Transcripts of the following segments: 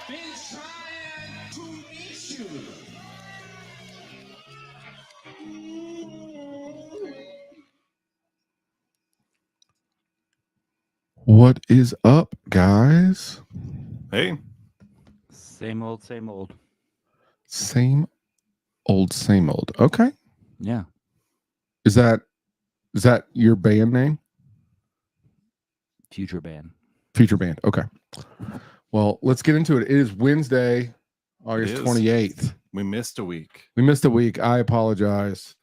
Been trying to reach you. What is up, guys? Hey. Same old, same old. Same old, same old. Okay. Yeah. Is that your band name? Future band. Future band. Okay. Well, let's get into it. It is Wednesday, August 28th. We missed a week. We missed a week. I apologize.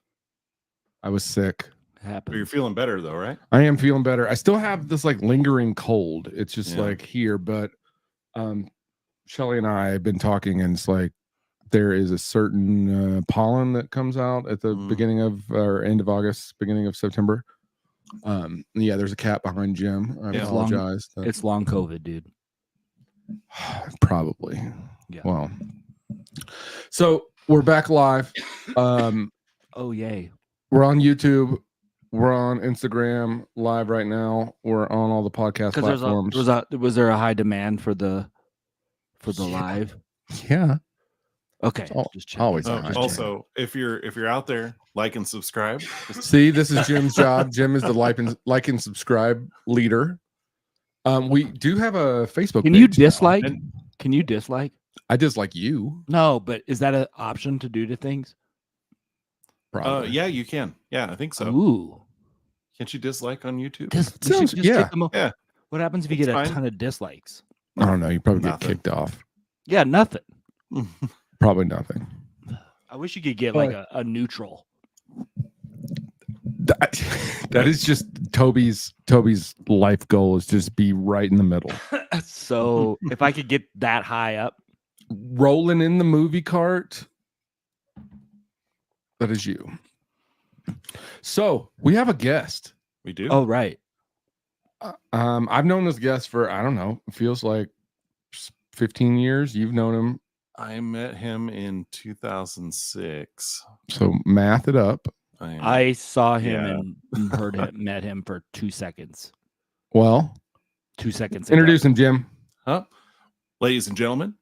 I was sick. Happened. But you're feeling better though, right? I am feeling better. I still have this like lingering cold. It's just Yeah. like here, but Shelly and I have been talking, and it's like there is a certain pollen that comes out at the beginning of or end of August, beginning of September. Yeah, there's a cat behind Jim. I apologize. It's long COVID, dude. Probably. Yeah. Well, so we're back live. Oh yay. We're on YouTube. We're on Instagram live right now. We're on all the podcast platforms. Was there a high demand for the live? Yeah. Okay. Always. Also, if you're out there, like and subscribe. See, this is Jim's job. Jim is the like and subscribe leader. We do have a Facebook. Can you dislike? Can you dislike? I dislike you. No, but is that an option to do to things? Probably. Yeah, you can. Yeah, I think so. Ooh. Can't you dislike on YouTube? Yeah. What happens if you get a ton of dislikes? I don't know. You probably get kicked off. Yeah, nothing. Probably nothing. I wish you could get like a neutral. That is just Toby's life goal is just be right in the middle. So if I could get that high up, rolling in the movie cart, that is you. So we have a guest. We do. Oh, right. I've known this guest for, I don't know, it feels like 15 years. You've known him. I met him in 2006. So math it up. I saw him and met him for 2 seconds. Well, 2 seconds. Introduce him, Jim. Ladies and gentlemen,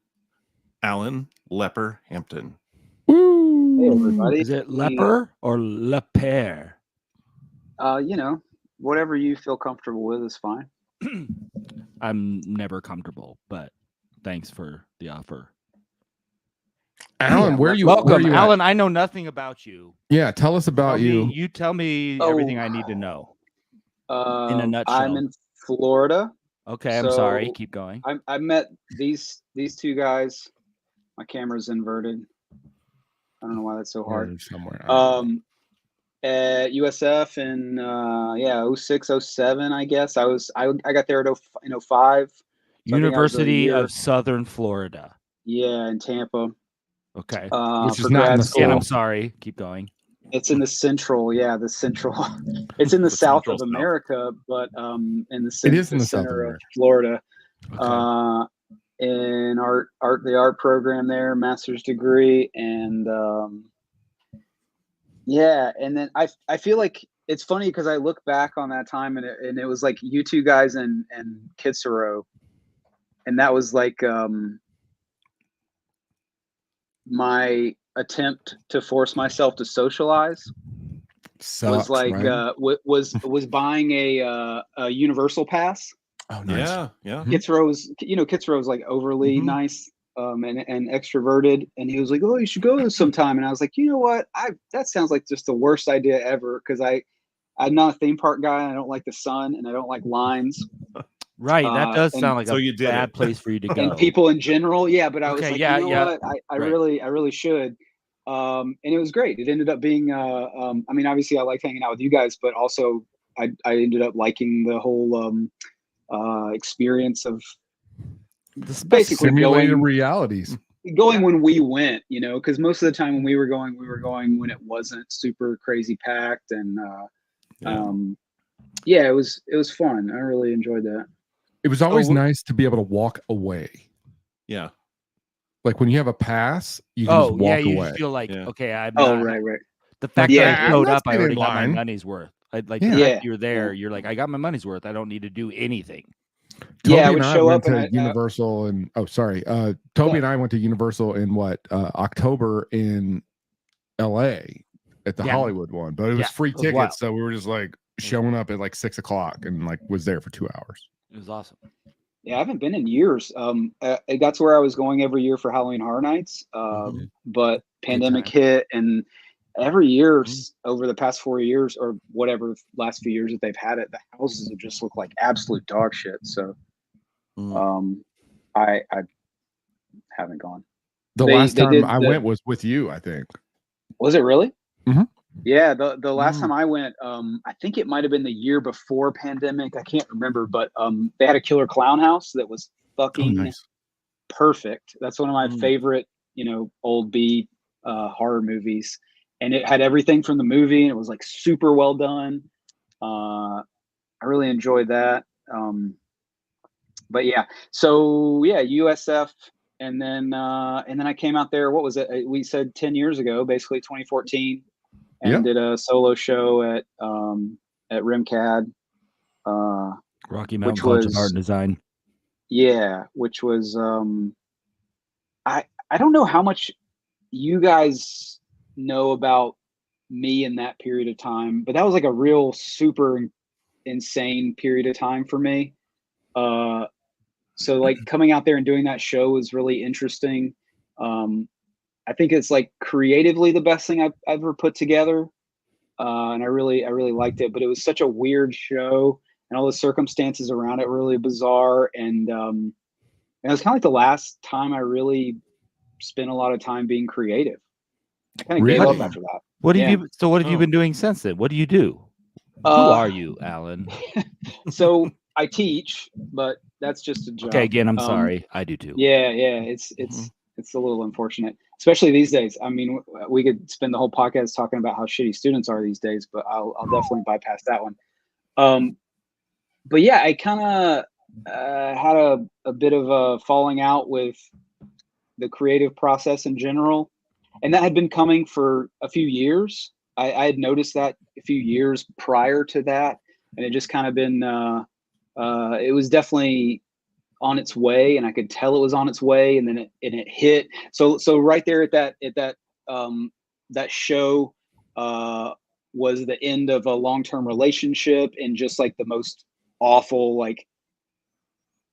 Alan Leper Hampton. Woo! Hey, everybody. Is it Leper or Leper? Whatever you feel comfortable with is fine. I'm never comfortable, but thanks for the offer. Alan, where are you? Welcome, where are you Alan. at? I know nothing about you. Yeah, tell us about you. You tell me everything I need to know. In a nutshell. I'm in Florida. Okay, I'm sorry. Keep going. I met these two guys. My camera's inverted. I don't know why that's so hard. Somewhere. At USF in 06, 07, I guess. I got there in 05. So University of Southern Florida. Yeah, in Tampa. Okay. Which is not in the school. I'm sorry. Keep going. It's in the central. It's in the south of America, but in the center, it is in the center south of Florida. Okay. In the art program there, master's degree, and and then I feel like it's funny because I look back on that time and it was like you two guys and Kitsuro, and that was like my attempt to force myself to socialize. Was like right? was buying a Universal Pass. Oh, nice. Yeah. Kitsro's like overly nice and extroverted, and he was like, "Oh, you should go sometime." And I was like, "You know what? That sounds like just the worst idea ever because I'm not a theme park guy. And I don't like the sun, and I don't like lines." Right, that does sound like a bad place for you to go. And people in general, yeah. But I was like, you know what? I really should. And it was great. It ended up being. I mean, obviously, I liked hanging out with you guys, but also I ended up liking the whole experience of basically simulated realities. Going when we went, because most of the time when we were going when it wasn't super crazy packed, and it was fun. I really enjoyed that. It was always nice to be able to walk away. Yeah. Like when you have a pass, you can just walk you away. Just feel like, okay, I'm right. The fact that I showed up, I already got my line. money's worth. The fact you're there, you're like, I got my money's worth. I don't need to do anything. Toby I and would I show went up to and Universal and Toby and I went to Universal in October in LA at the Yeah. Hollywood one, but it was Yeah, free it was tickets, wild. so we were just like showing up at like 6 o'clock and like was there for 2 hours. It was awesome. I haven't been in years. It got to where I was going every year for Halloween Horror Nights, but pandemic time. hit, and every year over the past 4 years or whatever last few years that they've had it, the houses have just looked like absolute dog shit. So, I haven't gone. The last time I went was with you, I think. Was it really? Mhm. Yeah, the last time I went, I think it might have been the year before pandemic. I can't remember, but they had a killer clown house that was fucking perfect. That's one of my favorite, old B horror movies, and it had everything from the movie, and it was like super well done. I really enjoyed that. But yeah, so yeah, USF, and then I came out there. What was it? We said 10 years ago, basically 2014. And did a solo show at RimCAD, Rocky Mountain College of Art and Design. Yeah, which was I don't know how much you guys know about me in that period of time, but that was like a real super insane period of time for me. So like coming out there and doing that show was really interesting. I think it's like creatively the best thing I've ever put together. And I really liked it, but it was such a weird show, and all the circumstances around it were really bizarre. And it was kind of like the last time I really spent a lot of time being creative. I kind of gave up after that. What have you? So what have you been doing since then? What do you do? Who are you, Alan? So I teach, but that's just a job. Okay, again, I'm sorry. I do too. Yeah, it's a little unfortunate, especially these days. I mean, we could spend the whole podcast talking about how shitty students are these days, but I'll definitely bypass that one. But yeah, I kind of had a bit of a falling out with the creative process in general, and that had been coming for a few years. I had noticed that a few years prior to that, and it just kind of been it was definitely on its way, and I could tell it was on its way, and then it hit. So right there at that show was the end of a long-term relationship, and just like the most awful like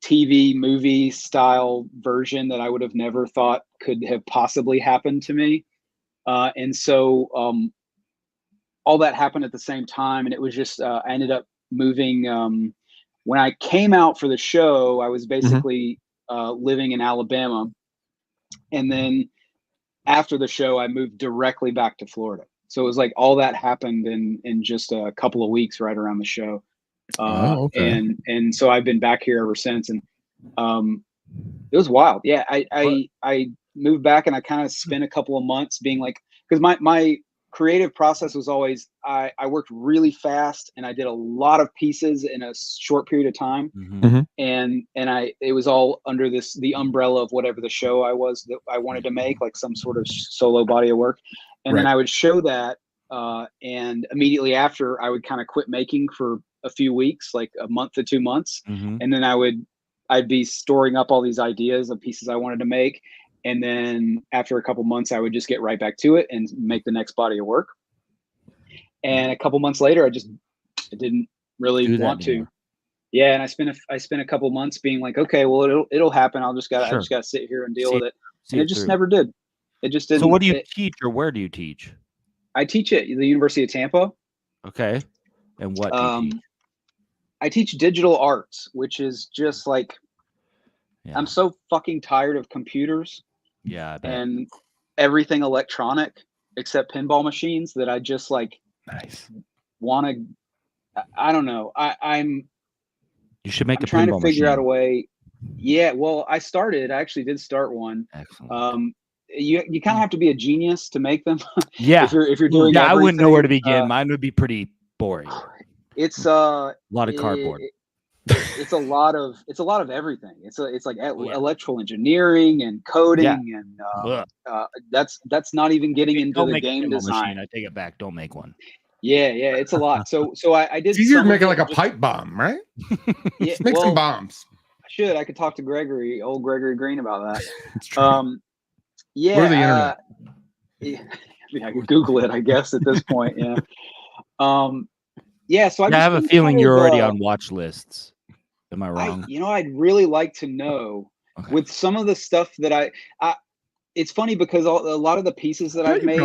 TV movie style version that I would have never thought could have possibly happened to me. And so all that happened at the same time, and it was just I ended up moving. When I came out for the show, I was basically living in Alabama. And then after the show, I moved directly back to Florida. So it was like all that happened in just a couple of weeks right around the show. And so I've been back here ever since. And it was wild. Yeah, I moved back, and I kind of spent a couple of months being like, because my creative process was always I worked really fast, and I did a lot of pieces in a short period of time. And it was all under the umbrella of whatever the show that I wanted to make, like some sort of solo body of work. And then I would show that, and immediately after I would kind of quit making for a few weeks, like a month to 2 months. And then I'd be storing up all these ideas of pieces I wanted to make. And then after a couple months, I would just get right back to it and make the next body of work. And a couple months later, I didn't really want to. Yeah, and I spent a couple months being like, okay, well, it'll happen. I just gotta sit here and deal with it. And it just never did. It just didn't. So what do you teach, or where do you teach? I teach at the University of Tampa. Okay, and what do you teach? I teach digital arts, which is just like I'm so fucking tired of computers. Yeah, I bet. And everything electronic except pinball machines that I just like want to. I don't know. You should make I'm a trying pinball to figure machine. out a way. Yeah, well, I actually did start one. Excellent. You kind of have to be a genius to make them. Yeah. if you're doing I wouldn't know where to everything. begin. Mine would be pretty boring. It's a lot of cardboard. It's a lot of everything. It's like electrical engineering and coding and that's not even getting into the game design. I take it back. Don't make one. Yeah, it's a lot. So I did. It's easier to some make it of like a just- pipe bomb, right? Yeah, Make some well, bombs. I could talk to old Gregory Green about that. It's true. Yeah. Go to the internet. Yeah, I mean, I could Google it, I guess, at this point. Yeah. Yeah. So I have a feeling you're already on watch lists. Am I wrong? I'd really like to know with some of the stuff that I it's funny because a lot of the pieces that I've made,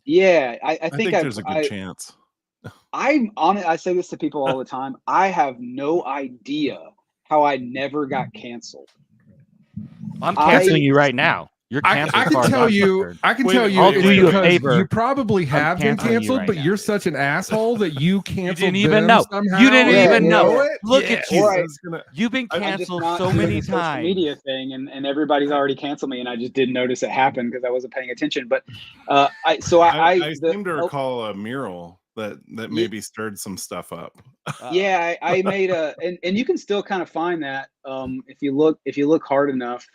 yeah, I think there's a good chance. I'm on it. I say this to people all the time. I have no idea how I never got canceled. I'm canceling you right now. You're canceled. I can tell you. I can tell you. I'll do you a because favor. You probably have been canceling you canceled, right but now. you're such an asshole that you canceled. You didn't even them know. Somehow. You didn't even know it. Look at you. Or You've been I'm just canceled not so doing many the social times. media thing, and everybody's already canceled me, and I just didn't notice it happen because I wasn't paying attention. But I seem to recall a mural that maybe stirred some stuff up. Yeah, I made and you can still kind of find that if you look hard enough,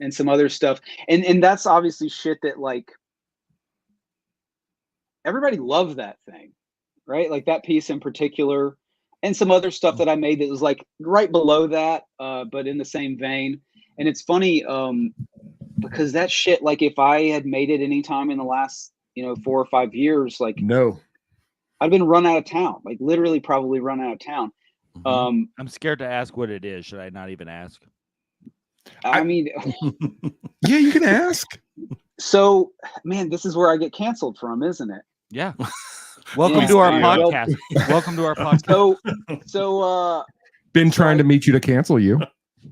and some other stuff, and that's obviously shit that like everybody loved that thing, right? Like that piece in particular, and some other stuff that I made that was like right below that, but in the same vein. And it's funny because that shit, like if I had made it any time in the last 4 or 5 years, like no. I've been run out of town, like literally probably run out of town. I'm scared to ask what it is. Should I not even ask? I mean, yeah, you can ask. So, man, this is where I get canceled from, isn't it? Yeah. Welcome to our podcast. Welcome to our podcast. So, been trying to meet you to cancel you.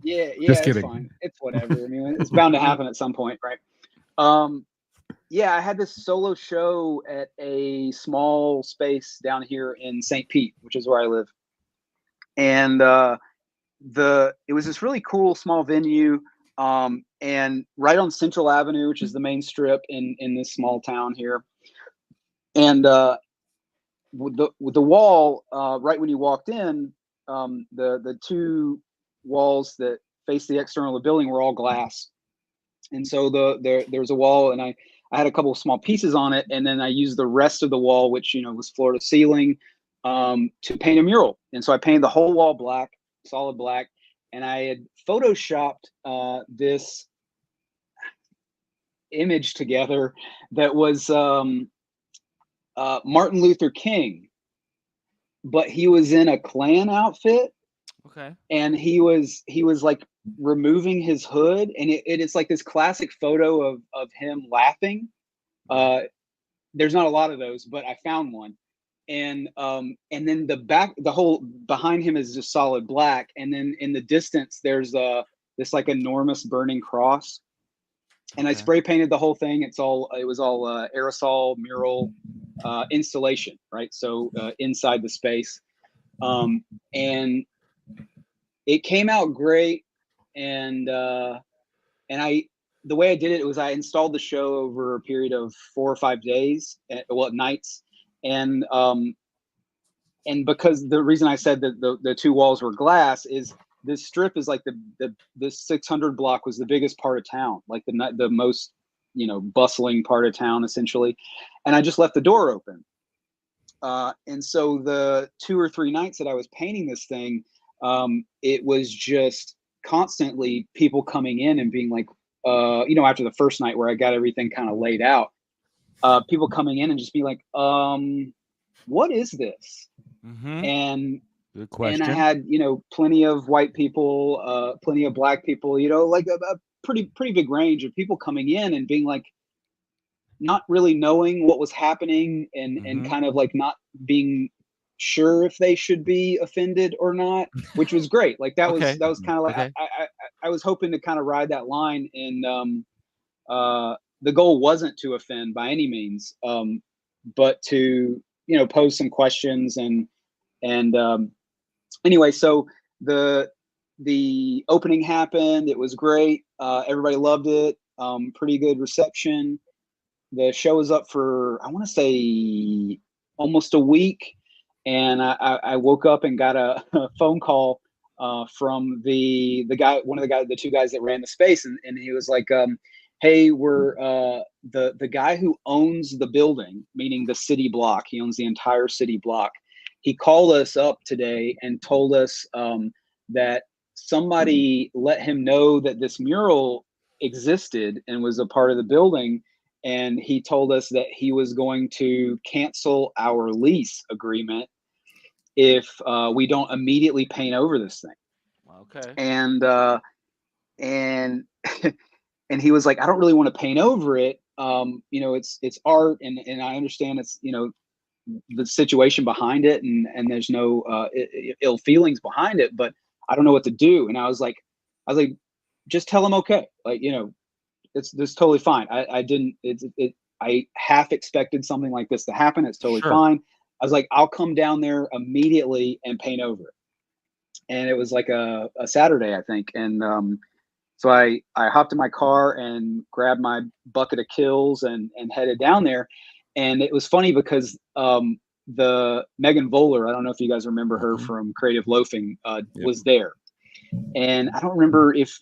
Yeah, Just kidding. It's fine. It's whatever. I mean, it's bound to happen at some point, right? Yeah, I had this solo show at a small space down here in St. Pete, which is where I live. And it was this really cool small venue, and right on Central Avenue, which is the main strip in this small town here. And with the wall, right when you walked in, the two walls that face the external of the building were all glass. And so there's a wall, and I had a couple of small pieces on it, and then I used the rest of the wall, which was floor to ceiling, to paint a mural. And so I painted the whole wall black, solid black, and I had photoshopped this image together that was Martin Luther King, but he was in a Klan outfit. Okay. And he was like removing his hood, and it's like this classic photo of him laughing. There's not a lot of those, but I found one. And then the whole behind him is just solid black, and then in the distance there's this like enormous burning cross. And I spray painted the whole thing. It was all aerosol mural installation, right? So inside the space, and it came out great. And the way I did it was I installed the show over a period of 4 or 5 days, nights. And because the reason I said that the two walls were glass is this strip is like the 600 block was the biggest part of town, like the most bustling part of town essentially. And I just left the door open. And so the 2 or 3 nights that I was painting this thing, it was just constantly people coming in and being like, after the first night where I got everything kind of laid out, people coming in and just be like, what is this? Mm-hmm. And good question. And I had, plenty of white people, plenty of black people, like a pretty big range of people coming in and being like, not really knowing what was happening, and kind of like not being sure if they should be offended or not, which was great. Like that was kind of like, I was hoping to kind of ride that line, and the goal wasn't to offend by any means, but to, pose some questions and anyway, so the opening happened. It was great. Everybody loved it. Pretty good reception. The show was up for, I want to say, almost a week. And I woke up and got a phone call from the guy, the 2 guys that ran the space. And he was like, hey, we're the guy who owns the building, meaning the city block, he owns the entire city block. He called us up today and told us that somebody let him know that this mural existed and was a part of the building. And he told us that he was going to cancel our lease agreement if we don't immediately paint over this thing. Okay. And and he was like, I don't really want to paint over it. You know, it's art, and I understand it's, you know, the situation behind it, and there's no ill feelings behind it, but I don't know what to do. And I was like, just tell him okay, like, you know, it's totally fine. I half expected something like this to happen. It's totally fine. I was like, I'll come down there immediately and paint over it. And it was like a Saturday, I think. And so I hopped in my car and grabbed my bucket of kills and headed down there. And it was funny because the Megan Voller, I don't know if you guys remember her from Creative Loafing, was there. And I don't remember if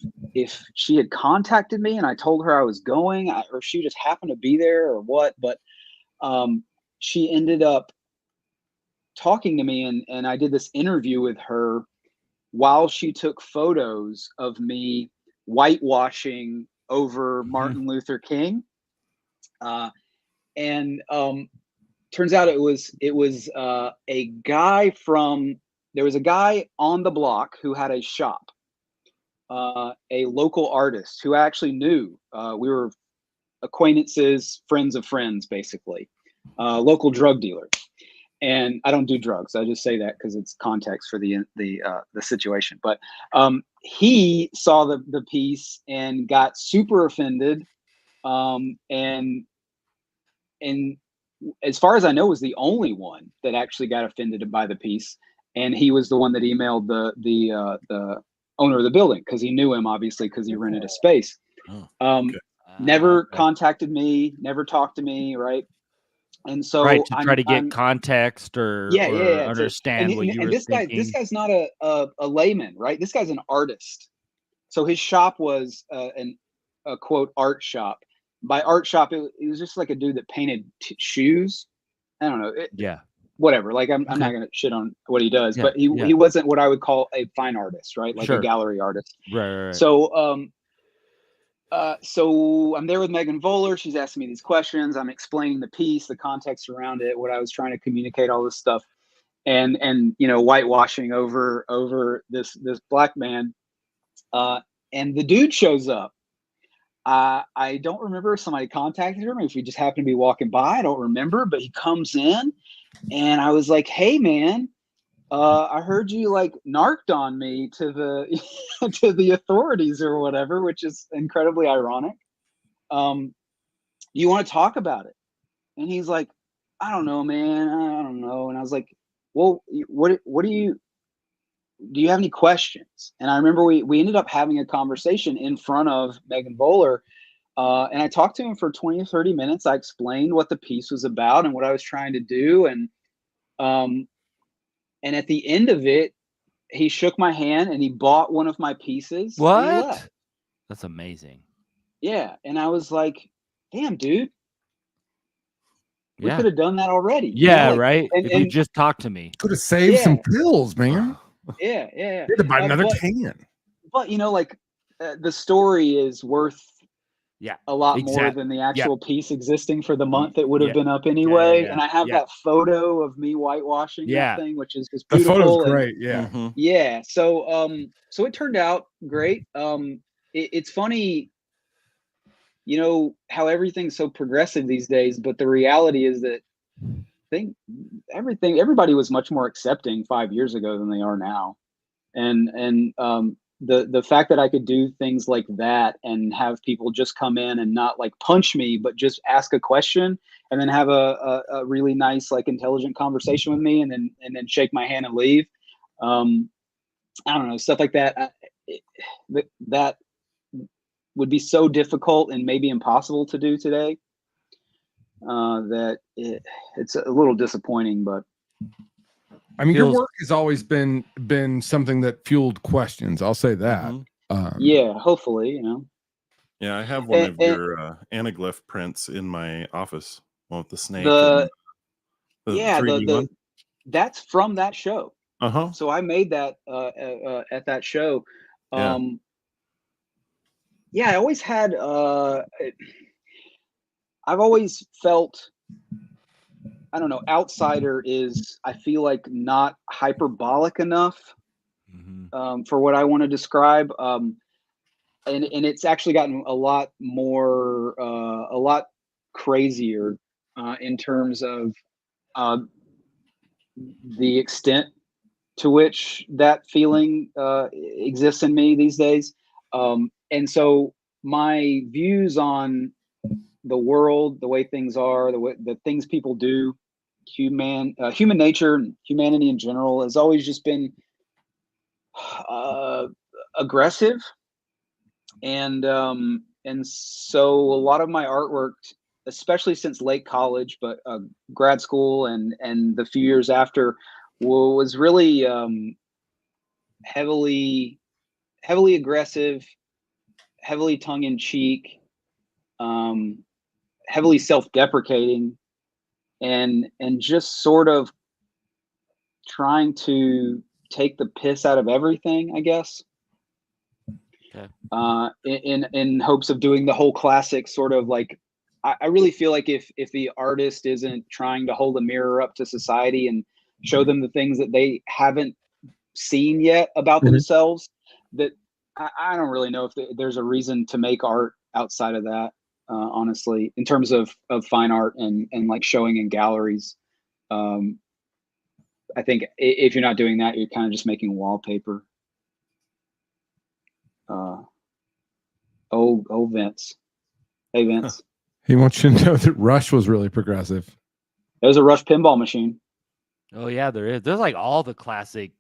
she had contacted me and I told her I was going, or she just happened to be there or what. But she ended up talking to me, and I did this interview with her while she took photos of me whitewashing over Martin Luther King. And turns out it was a guy there was a guy on the block who had a shop, a local artist who I actually knew. We were acquaintances, friends of friends, basically, local drug dealer. And I don't do drugs. I just say that because it's context for the situation. But he saw the piece and got super offended, and as far as I know, was the only one that actually got offended by the piece. And he was the one that emailed the owner of the building, because he knew him, obviously, because he rented a space. Never contacted me, never talked to me, right? And so to try to get context or understand what you were thinking. This guy's not a layman, right? This guy's an artist. So his shop was a quote art shop. By art shop, it was just like a dude that painted shoes. I don't know. Whatever. Like I'm not gonna shit on what he does, but he wasn't what I would call a fine artist, right? Like a gallery artist. Right. So so I'm there with Megan Voller. She's asking me these questions. I'm explaining the piece, the context around it, what I was trying to communicate, all this stuff, and you know, whitewashing over this black man. And the dude shows up. I don't remember if somebody contacted him, if we just happened to be walking by. I don't remember, but he comes in, and I was like, "Hey, man, I heard you like narked on me to the to the authorities or whatever," which is incredibly ironic. You want to talk about it? And he's like, "I don't know, man. I don't know." And I was like, "Well, what do you have any questions?" And I remember we ended up having a conversation in front of Megan Voller, and I talked to him for 20 or 30 minutes. I explained what the piece was about and what I was trying to do, and at the end of it, he shook my hand and he bought one of my pieces. What? And he left. That's amazing. Yeah, and I was like, "Damn, dude, we Yeah. could have done that already." Yeah, like, right. And if you just talk to me, Could have saved some pills, man. Yeah. You had to buy another can. But you know, like the story is worth a lot more exactly. than the actual piece existing for the month it would have been up Yeah. anyway. And I have that photo of me whitewashing that thing, which is just beautiful. The photo's great. Yeah. So so it turned out great. It's funny, you know, how everything's so progressive these days, but the reality is that everybody was much more accepting 5 years ago than they are now. And the fact that I could do things like that and have people just come in and not like punch me, but just ask a question and then have a really nice, like, intelligent conversation with me and then shake my hand and leave. I don't know, stuff like that. That would be so difficult and maybe impossible to do today. That it's a little disappointing, but I mean, your work has always been something that fueled questions. I'll say that. Yeah, hopefully, you know. Yeah, I have one of And your anaglyph prints in my office. One with the snake the and the yeah, 3D one. that's from that show. Uh-huh. So I made that at that show. Yeah. Yeah, I always had I've always felt, I don't know, outsider is, I feel like, not hyperbolic enough for what I want to describe. And it's actually gotten a lot more, a lot crazier in terms of the extent to which that feeling exists in me these days. And so my views on the world, the way things are, the things people do, human nature, and humanity in general, has always just been aggressive, and so a lot of my artwork, especially since late college, but grad school and the few years after, was really heavily aggressive, heavily tongue in cheek, heavily self-deprecating, and just sort of trying to take the piss out of everything, I guess. Okay. In hopes of doing the whole classic sort of like, I really feel like if the artist isn't trying to hold a mirror up to society and show them the things that they haven't seen yet about themselves, that I don't really know if there's a reason to make art outside of that, honestly, in terms of fine art and like showing in galleries. I think if you're not doing that, you're kind of just making wallpaper. Oh, Vince. Hey, Vince. He wants you to know that Rush was really progressive. There's a Rush pinball machine. Oh yeah, there is. There's like all the classic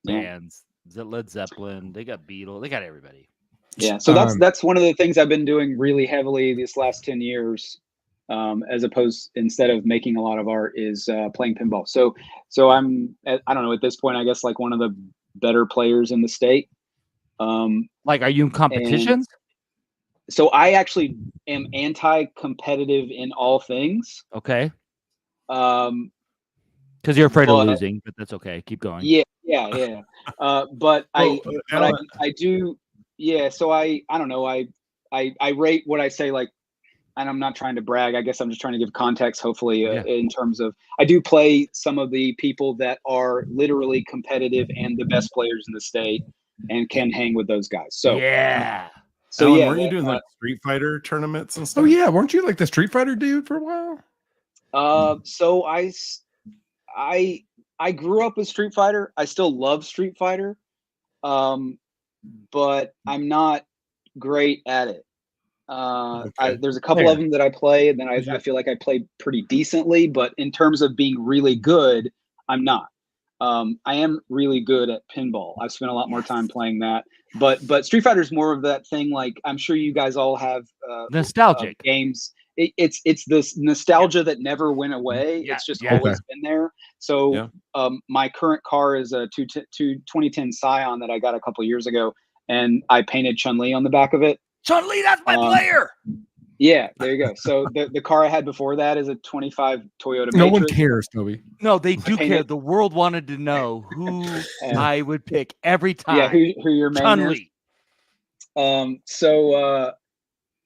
Yeah. bands. Led Zeppelin. They got Beatles. They got everybody. Yeah. So that's one of the things I've been doing really heavily these last 10 years, as opposed, instead of making a lot of art, is playing pinball. So I'm I don't know, at this point, I guess like one of the better players in the state. Like, are you in competitions? So I actually am anti-competitive in all things. Okay. Because you're afraid of losing, but that's okay. Keep going. Yeah. But I do. Yeah. So I don't know. I rate what I say, like, and I'm not trying to brag. I guess I'm just trying to give context, hopefully, in terms of, I do play some of the people that are literally competitive and the best players in the state, and can hang with those guys. So yeah. So Alan, yeah, weren't you doing like Street Fighter tournaments and stuff? Oh yeah, weren't you like the Street Fighter dude for a while? So I grew up with Street Fighter. I still love Street Fighter, but I'm not great at it. There's a couple of them that I play, and then I feel like I play pretty decently. But in terms of being really good, I'm not. I am really good at pinball. I've spent a lot more time playing that. But Street Fighter is more of that thing. Like, I'm sure you guys all have nostalgic games. It's this nostalgia that never went away. It's just always been there. So my current car is a 2010 Scion that I got a couple years ago, and I painted Chun-Li on the back of it. Chun-Li, that's my player. Yeah, there you go. So the car I had before that is a 25 Toyota Matrix. No one cares, Toby. No, they do care. The world wanted to know who I would pick every time. Yeah, who your main Chun-Li.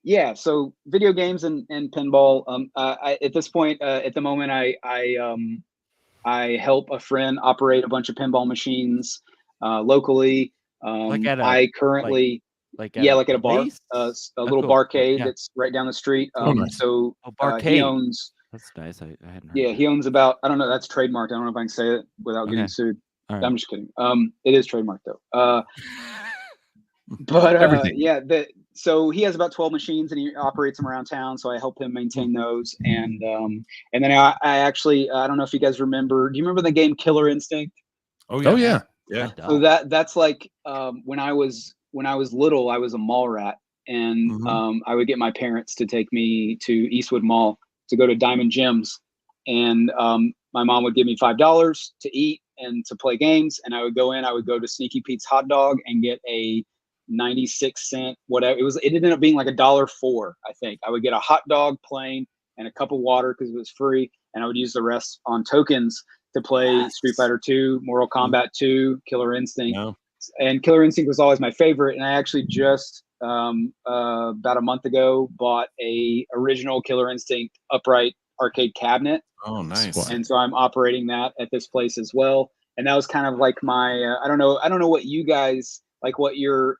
Yeah, so video games and pinball. At this point, at the moment, I help a friend operate a bunch of pinball machines locally. I currently like at a bar, a little barcade that's right down the street. So he owns. That's nice. I hadn't heard. Yeah, he owns about, I don't know, that's trademarked. I don't know if I can say it without getting sued. Right. I'm just kidding. It is trademarked though. But yeah, so he has about 12 machines, and he operates them around town. So I help him maintain those, and then I actually, I don't know if you guys remember. Do you remember the game Killer Instinct? Oh yeah. So that's like when I was little, I was a mall rat, and I would get my parents to take me to Eastwood Mall to go to Diamond Gems, and my mom would give me $5 to eat and to play games, and I would go to Sneaky Pete's Hot Dog and get a 96 cent, whatever. It ended up being like $1.04, I think. I would get a hot dog, plain, and a cup of water because it was free, and I would use the rest on tokens to play Street Fighter 2, Mortal Kombat 2, Killer Instinct. No. And Killer Instinct was always my favorite. And I actually just about a month ago bought a original Killer Instinct upright arcade cabinet. Oh, nice. And so I'm operating that at this place as well. And that was kind of like my I don't know what you guys like, what your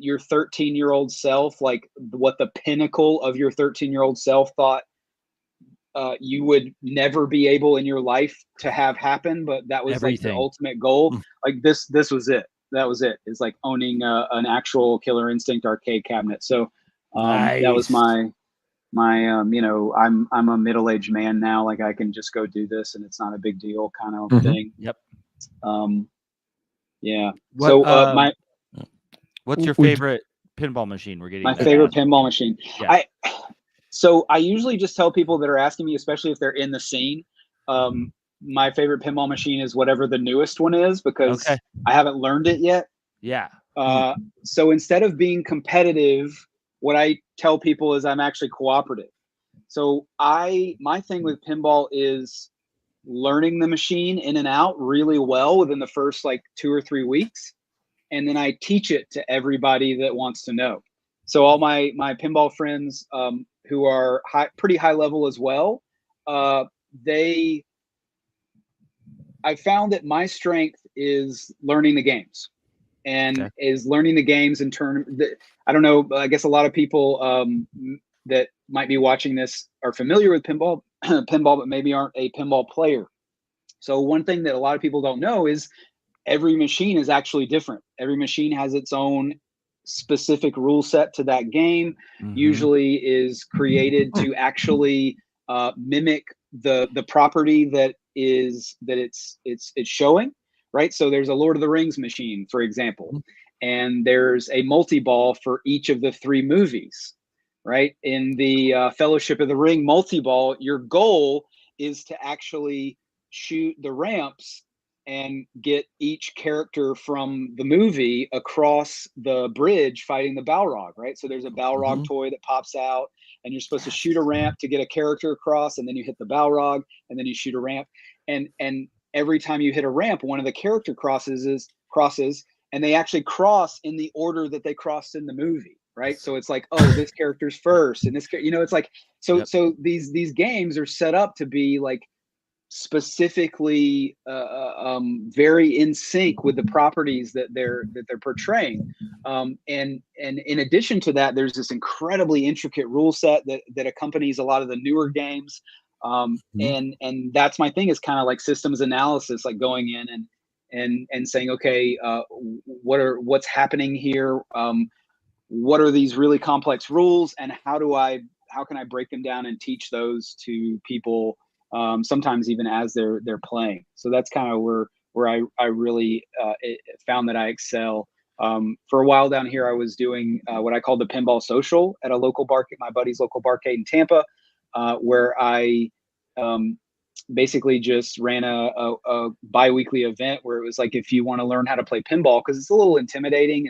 13-year-old self, like what the pinnacle of your 13-year-old self thought you would never be able in your life to have happen, but that was like the ultimate goal. Like this was it. That was it. It's like owning an actual Killer Instinct arcade cabinet. So that was my you know, I'm a middle-aged man now. Like I can just go do this and it's not a big deal kind of thing. Yep. Yeah. What, what's your favorite pinball machine? We're getting my favorite pinball machine. Yeah. So I usually just tell people that are asking me, especially if they're in the scene, my favorite pinball machine is whatever the newest one is, because I haven't learned it yet. Yeah. So instead of being competitive, what I tell people is I'm actually cooperative. So my thing with pinball is learning the machine in and out really well within the first like 2 or 3 weeks. And then I teach it to everybody that wants to know. So all my pinball friends who are pretty high level as well, I found that my strength is learning the games, and is learning the games in turn. I don't know. I guess a lot of people that might be watching this are familiar with pinball, but maybe aren't a pinball player. So one thing that a lot of people don't know is every machine is actually different. Every machine has its own specific rule set to that game. Usually is created to actually mimic the property that it's showing, right? So there's a Lord of the Rings machine, for example, and there's a multi-ball for each of the 3 movies, right? In the Fellowship of the Ring multi-ball, your goal is to actually shoot the ramps and get each character from the movie across the bridge fighting the Balrog, right? So there's a Balrog toy that pops out, and you're supposed to shoot a ramp to get a character across, and then you hit the Balrog, and then you shoot a ramp. And every time you hit a ramp, one of the character crosses, and they actually cross in the order that they crossed in the movie, right? So it's like, oh, this character's first, and this, you know, it's like, so these games are set up to be like specifically very in sync with the properties that they're portraying, and in addition to that, there's this incredibly intricate rule set that accompanies a lot of the newer games, and that's my thing, is kind of like systems analysis, like going in and saying, okay, what's happening here, what are these really complex rules, and how can I break them down and teach those to people, sometimes even as they're playing. So that's kind of where I really found that I excel. For a while down here, I was doing what I call the pinball social at a local my buddy's local barcade in Tampa, where I basically just ran a bi-weekly event where it was like, if you want to learn how to play pinball, because it's a little intimidating,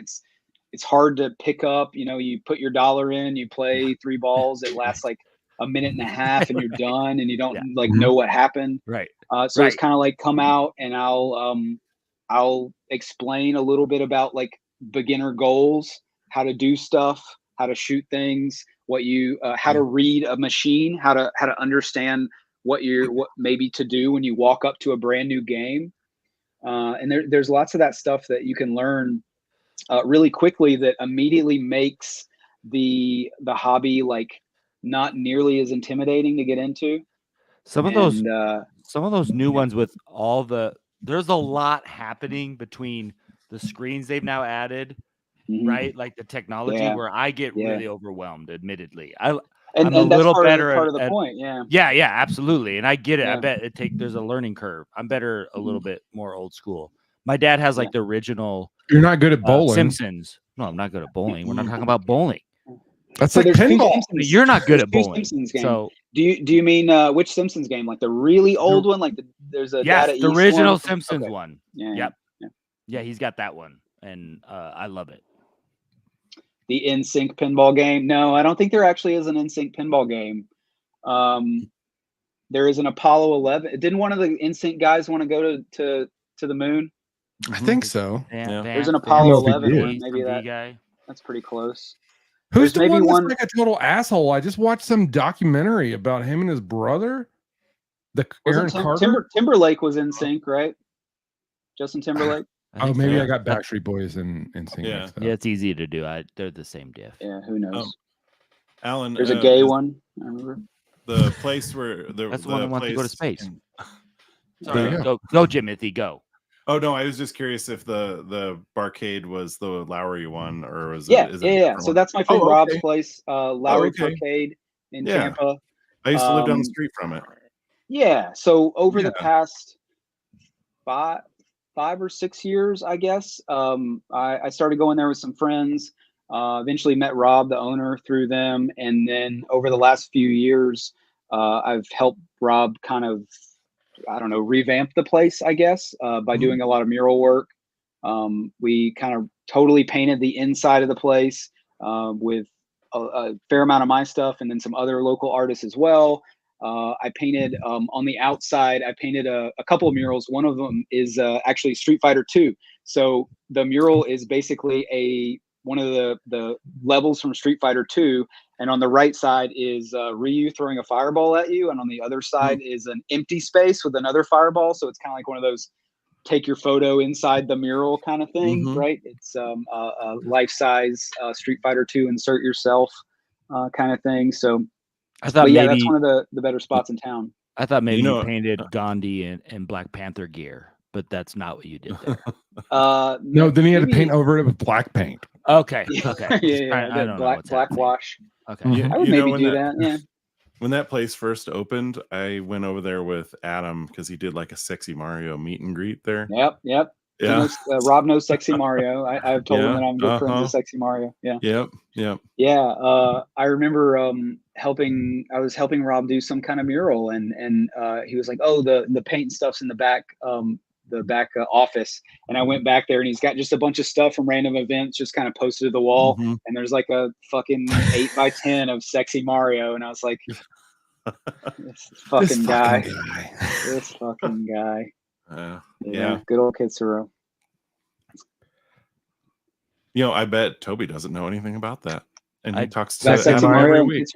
it's hard to pick up, you know, you put your dollar in, you play 3 balls, it lasts like a minute and a half and you're done, and you don't know what happened. Right. So it's kind of like, come out and I'll explain a little bit about like beginner goals, how to do stuff, how to shoot things, how to read a machine, how to understand what maybe to do when you walk up to a brand new game. And there's lots of that stuff that you can learn really quickly that immediately makes the hobby like not nearly as intimidating to get into. Some of those new ones with there's a lot happening between the screens they've now added, right? Like the technology, where I get really overwhelmed, admittedly. I'm a little better part of the point. Yeah, absolutely. And I get it. I bet there's a learning curve. I'm better a little bit more old school. My dad has like the original. You're not good at bowling. Simpsons. No, I'm not good at bowling. We're not talking about bowling. That's like pinball. You're not good at bowling. So do you mean which Simpsons game? Like the really old one? Like there's a Data the East original one? Simpsons one. Yeah, he's got that one, and I love it. the NSYNC pinball game. No, I don't think there actually is an NSYNC pinball game. There is an Apollo 11. Didn't one of the NSYNC guys want to go to the moon? I think so. There's an Apollo 11 one. Maybe that's pretty close. Who's There's the maybe one that's like a total asshole? I just watched some documentary about him and his brother. Aaron Carter. Timberlake was in sync, right? Justin Timberlake. Oh, maybe I got Backstreet Boys in sync. Yeah, it's easy to do. They're the same diff. Yeah, who knows? Alan, there's a gay one. I remember the place where that's the one that wants to go to space. Sorry, go, Jimothy, go. Oh no, I was just curious if the barcade was the Lowry one or was yeah. So that's my friend Robb's place, Lowry Barcade in Tampa. I used to live down the street from it. Yeah. So over the past 5 or 6 years, I guess, I started going there with some friends. Eventually met Robb, the owner, through them, and then over the last few years, I've helped Robb kind of, revamp the place, I guess, by doing a lot of mural work. We kind of totally painted the inside of the place with a fair amount of my stuff, and then some other local artists as well. I painted on the outside. I painted a couple of murals. One of them is actually Street Fighter 2. So the mural is basically one of the levels from Street Fighter 2, and on the right side is Ryu throwing a fireball at you, and on the other side is an empty space with another fireball. So it's kind of like one of those take your photo inside the mural kind of thing, right? It's a life-size Street Fighter 2 insert yourself kind of thing. So I thought that's one of the better spots in town. I thought maybe you painted Gandhi in Black Panther gear, but that's not what you did there. No, then he had to paint over it with black paint. Okay. I don't know black wash. Okay. I would maybe do that. Yeah. When that place first opened, I went over there with Adam because he did like a Sexy Mario meet and greet there. Yep. Yeah. Robb knows Sexy Mario. I've told him that I'm good friends with Sexy Mario. Yeah. Yep. Yeah. I remember I was helping Robb do some kind of mural, and he was like, "Oh, the paint and stuff's in the back office." And I went back there, and he's got just a bunch of stuff from random events just kind of posted to the wall. And there's like a fucking 8x10 of Sexy Mario, and I was like, this fucking guy. Yeah, good old Kid Suro. I bet Toby doesn't know anything about that, and he talks to Sexy Mario every week.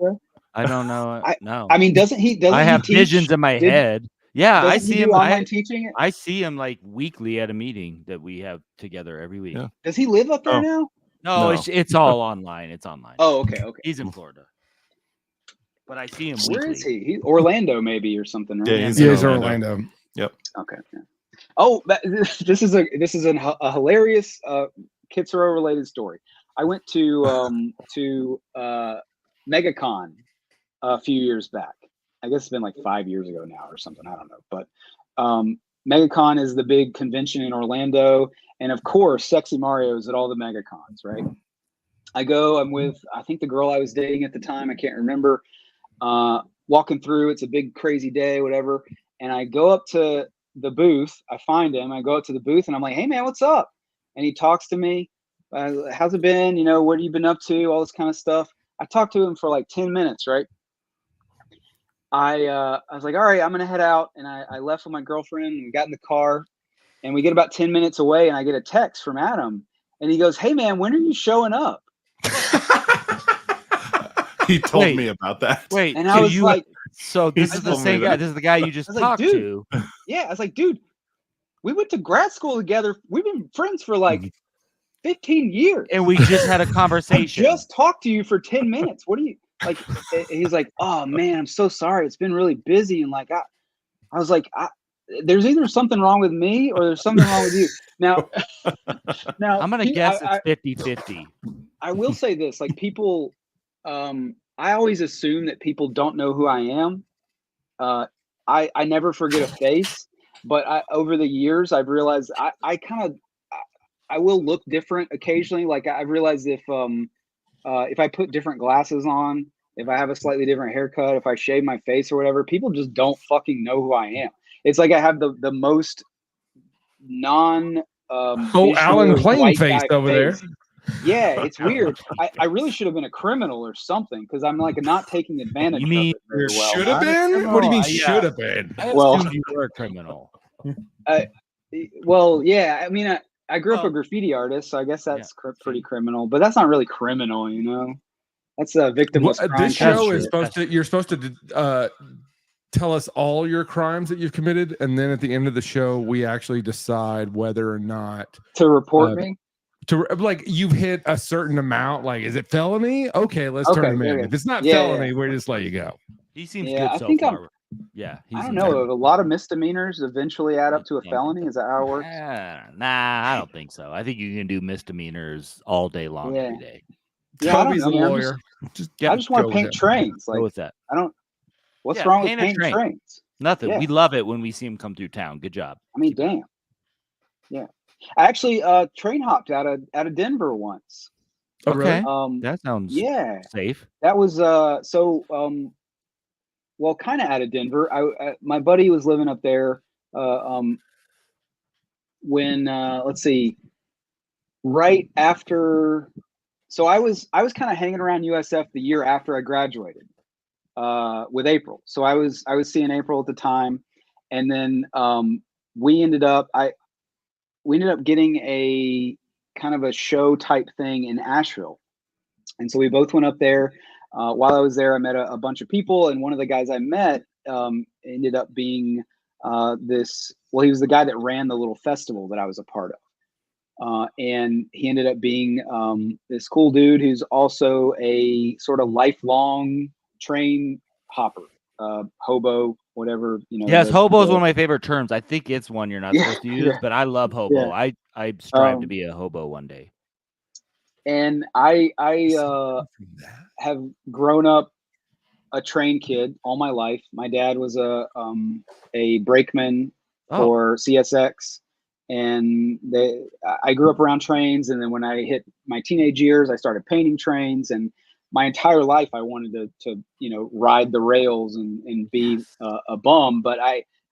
I don't know. No, I mean, doesn't he? I have visions in my head. Yeah, I see him online teaching it. I see him like weekly at a meeting that we have together every week. Yeah. Does he live up there now? No, it's all online. It's online. Oh, okay. He's in Florida, but I see him. Where weekly. is he? He's Orlando, maybe, or something. Right? Yeah, he's Orlando. Yep. Okay. Yeah. Oh, this is a hilarious Kid Suro related story. I went to MegaCon a few years back. I guess it's been like 5 years ago now or something. I don't know. But MegaCon is the big convention in Orlando. And of course, Sexy Mario is at all the MegaCons, right? I'm with, I think the girl I was dating at the time, I can't remember, walking through. It's a big, crazy day, whatever. And I go up to the booth. I find him. I go up to the booth and I'm like, "Hey, man, what's up?" And he talks to me. How's it been? What have you been up to? All this kind of stuff. I talked to him for like 10 minutes, right? I was like, all right, I'm going to head out. And I left with my girlfriend, and we got in the car, and we get about 10 minutes away, and I get a text from Adam, and he goes, "Hey man, when are you showing up?" He told me about that. Wait, and I was like, so this is the same guy. This is the guy you just talked to. Yeah. I was like, dude, we went to grad school together. We've been friends for like 15 years. And we just had a conversation. I just talked to you for 10 minutes. What do you like? He's like, "Oh man, I'm so sorry. It's been really busy." And like, I was like, there's either something wrong with me or there's something wrong with you. Now I'm going to guess it's 50-50. I will say this, like people, I always assume that people don't know who I am. I never forget a face, but over the years, I've realized I will look different occasionally. Like I've realized if I put different glasses on, if I have a slightly different haircut, if I shave my face or whatever, people just don't fucking know who I am. It's like I have the most Alan Plain face over there. Yeah, it's weird. I really should have been a criminal or something because I'm like not taking advantage You mean of it very well. Should have been? What do you mean should have been? I Well- assumed you were a criminal. Well, yeah. I mean, I grew up Oh. a graffiti artist, so I guess that's Yeah, pretty see? criminal. But that's not really criminal, you know. That's a victimless crime. This kind of show shit. is supposed to. You're supposed to tell us all your crimes that you've committed, and then at the end of the show, we actually decide whether or not to report me. to like you've hit a certain amount. Like, is it felony? Okay, let's turn him in. okay. If it's not Yeah, felony, yeah. we'll just let you go. He seems Yeah, I good so think far. Yeah, I don't know. A lot of misdemeanors eventually add up to a felony. Is that how it works? Nah, I don't think so. I think you can do misdemeanors all day long, every day. Yeah, I don't Toby's know, a man. lawyer. I just want go to paint with it. trains. Go Like, with that. I don't. What's Yeah, wrong with paint a painting train. trains? Nothing. Yeah. We love it when we see him come through town. Good job. I mean, damn. Yeah, I actually train hopped out of Denver once. Oh, really? That sounds safe. That was well, kind of out of Denver. My buddy was living up there when let's see, right after. So I was kind of hanging around USF the year after I graduated with April. So I was seeing April at the time, and then we ended up getting a kind of a show type thing in Asheville, and so we both went up there. While I was there, I met a bunch of people, and one of the guys I met ended up being he was the guy that ran the little festival that I was a part of. And he ended up being this cool dude who's also a sort of lifelong train hopper, hobo, whatever, you know. Yes, hobo is one of my favorite terms. I think it's one you're not supposed to use, but I love hobo. Yeah. I strive to be a hobo one day. And I have grown up a train kid all my life. My dad was a brakeman for CSX, and I grew up around trains. And then when I hit my teenage years, I started painting trains. And my entire life, I wanted to ride the rails and be a bum. But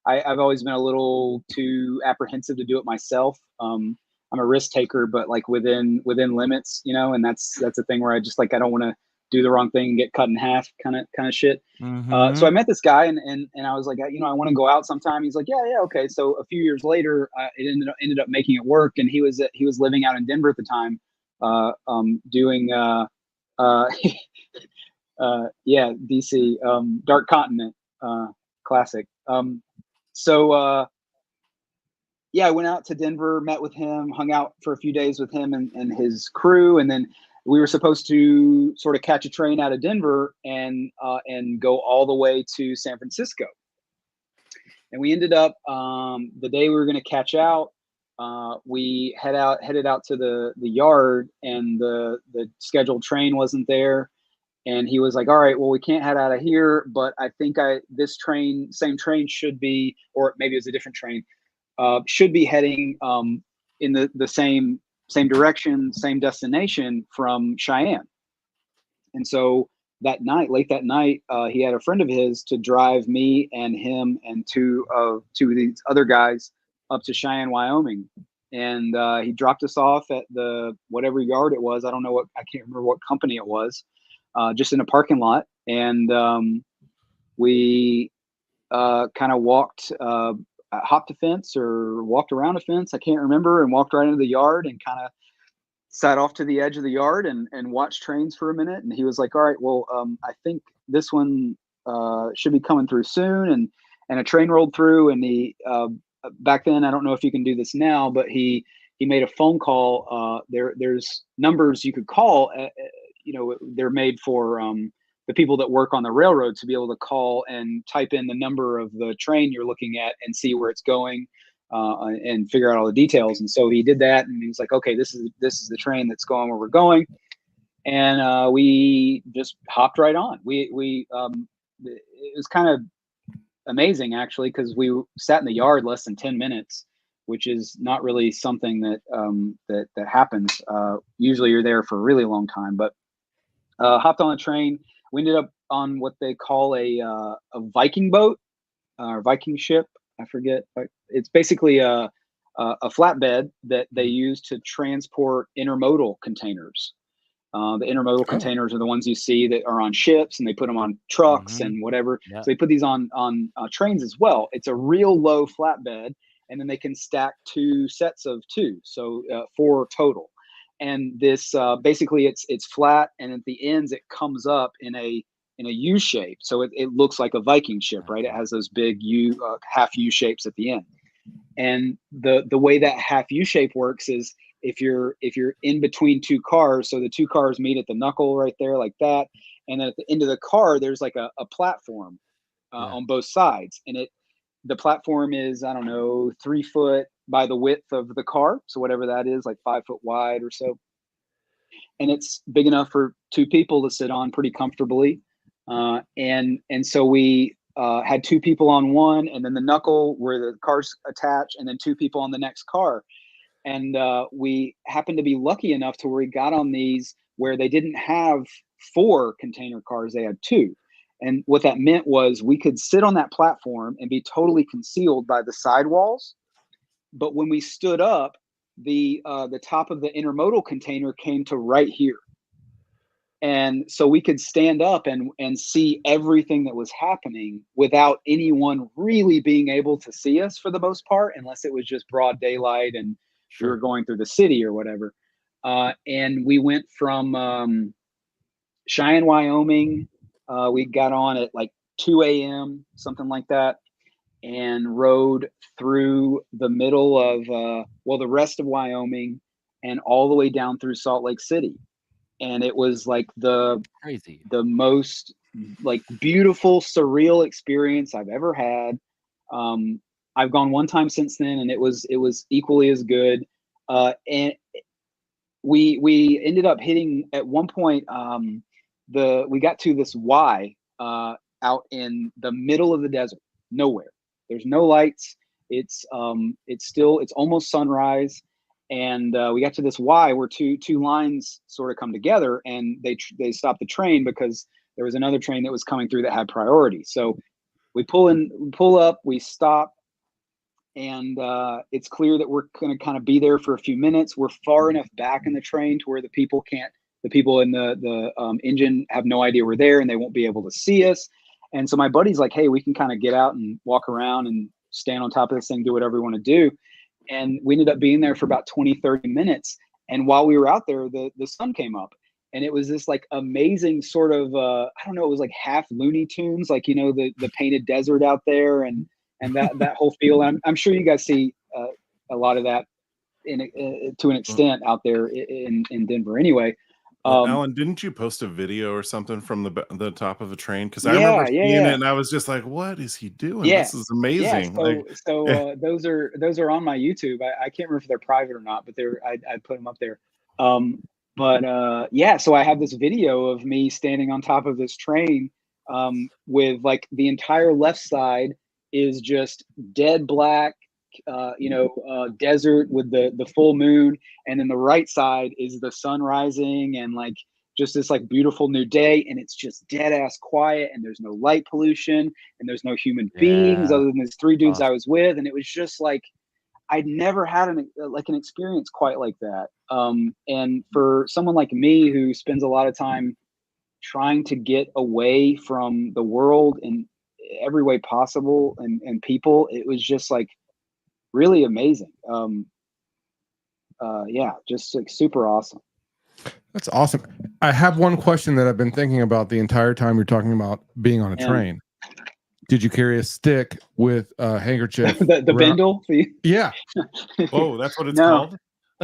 I've always been a little too apprehensive to do it myself. I'm a risk taker, but like within limits, and that's a thing where I just like, I don't want to do the wrong thing and get cut in half kind of shit. So I met this guy and I was like, I want to go out sometime. He's like, yeah. Okay. So a few years later, it ended up making it work. And he was living out in Denver at the time, doing, DC, Dark Continent, classic. I went out to Denver, met with him, hung out for a few days with him and his crew. And then we were supposed to sort of catch a train out of Denver and go all the way to San Francisco. And we ended up, the day we were going to catch out, we headed out to the yard, and the scheduled train wasn't there. And he was like, all right, well, we can't head out of here, but I think same train should be, or maybe it was a different train, should be heading in the same direction, same destination from Cheyenne. And so late that night, he had a friend of his to drive me and him and two of these other guys up to Cheyenne, Wyoming. And he dropped us off at the whatever yard it was. I can't remember what company it was, just in a parking lot. And we kind of walked, hopped a fence or walked around a fence, I can't remember, and walked right into the yard and kind of sat off to the edge of the yard and watched trains for a minute. And he was like, all right, well, I think this one should be coming through soon. And a train rolled through, and he back then, I don't know if you can do this now, but he made a phone call. There's numbers you could call, they're made for the people that work on the railroad to be able to call and type in the number of the train you're looking at and see where it's going, and figure out all the details. And so he did that, and he was like, okay, this is the train that's going where we're going. And we just hopped right on. It was kind of amazing, actually, because we sat in the yard less than 10 minutes, which is not really something that happens. Usually you're there for a really long time, but hopped on the train. We ended up on what they call a Viking boat or Viking ship. I forget. It's basically a a flatbed that they use to transport intermodal containers. The intermodal containers are the ones you see that are on ships, and they put them on trucks and whatever. So they put these on trains as well. It's a real low flatbed, and then they can stack 2 sets of 2, so 4 total. And this basically it's flat, and at the ends it comes up in a U shape, so it looks like a Viking ship, right? It has those big half U shapes at the end. And the way that half U shape works is if you're in between 2 cars, so the 2 cars meet at the knuckle right there like that, and then at the end of the car there's like a platform on both sides, and the platform is, I don't know, 3 foot by the width of the car, so whatever that is, like 5 foot wide or so, and it's big enough for 2 people to sit on pretty comfortably. And so we had 2 people on one, and then the knuckle where the cars attach, and then 2 people on the next car. And we happened to be lucky enough to where we got on these where they didn't have 4 container cars, they had 2. And what that meant was we could sit on that platform and be totally concealed by the sidewalls. But when we stood up, the top of the intermodal container came to right here. And so we could stand up and see everything that was happening without anyone really being able to see us for the most part, unless it was just broad daylight and we were going through the city or whatever. And we went from Cheyenne, Wyoming. We got on at like 2 a.m., something like that, and rode through the middle of, the rest of Wyoming and all the way down through Salt Lake City. And it was like the most like beautiful, surreal experience I've ever had. I've gone one time since then, and it was equally as good. And we ended up hitting at one point. We got to this Y out in the middle of the desert, nowhere. There's no lights. It's almost sunrise. And we got to this Y where two lines sort of come together, and they stopped the train because there was another train that was coming through that had priority. So we pull up, we stop, and it's clear that we're going to kind of be there for a few minutes. We're far enough back in the train to where the people in the engine have no idea we're there, and they won't be able to see us. And so my buddy's like, hey, we can kind of get out and walk around and stand on top of this thing, do whatever we want to do. And we ended up being there for about 20, 30 minutes. And while we were out there, the sun came up, and it was this like amazing sort of, I don't know, it was like half Looney Tunes, like, you know, the painted desert out there and that whole feel. I'm sure you guys see a lot of that to an extent out there in Denver anyway. Alan, didn't you post a video or something from the top of a train? Because I remember seeing it, and I was just like, "What is he doing? This is amazing!" Those are on my YouTube. I can't remember if they're private or not, but I put them up there. So I have this video of me standing on top of this train with like the entire left side is just dead black, desert with the full moon, and then the right side is the sun rising and like just this like beautiful new day, and it's just dead ass quiet, and there's no light pollution, and there's no human beings other than these 3 dudes I was with, and it was just like I'd never had an experience quite like that. And for someone like me who spends a lot of time trying to get away from the world in every way possible and people, it was just like really amazing. Just like super awesome. That's awesome. I have one question that I've been thinking about the entire time you're talking about being on a train. Did you carry a stick with a handkerchief? the bindle? Yeah. Oh, that's what it's called?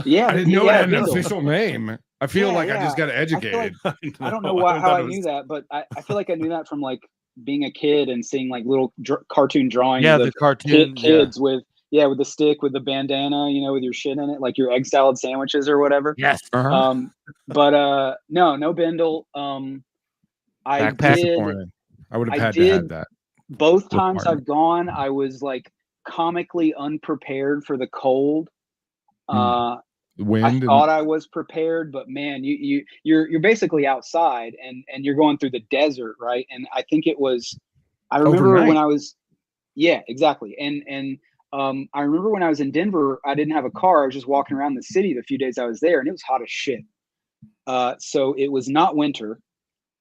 Yeah. I didn't know it had an bindle. Official name. I feel like I just got educated. I don't know how I knew that, but I feel like I knew that from like being a kid and seeing like little cartoon drawings of the cartoon kids with the stick with the bandana, with your shit in it, like your egg salad sandwiches or whatever. Yes. But no bindle. I would have had to have that. Both times I've gone, I was like comically unprepared for the cold. Wind. I thought I was prepared, but man, you're basically outside and you're going through the desert, right? And I think it was, I remember overnight. when I was, yeah, exactly. And I remember when I was in Denver, I didn't have a car. I was just walking around the city the few days I was there, and it was hot as shit. So it was not winter,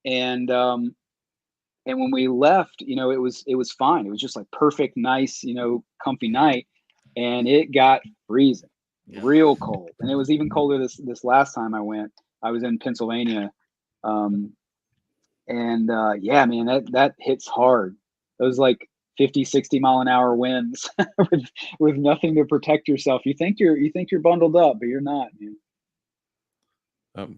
and when we left, you know, it was fine. It was just like perfect, nice, you know, comfy night, and it got freezing, real cold, and it was even colder this last time I went. I was in Pennsylvania, and yeah, man, that hits hard. Those like 50, 60 mile an hour winds with nothing to protect yourself. You think you're bundled up, but you're not, man.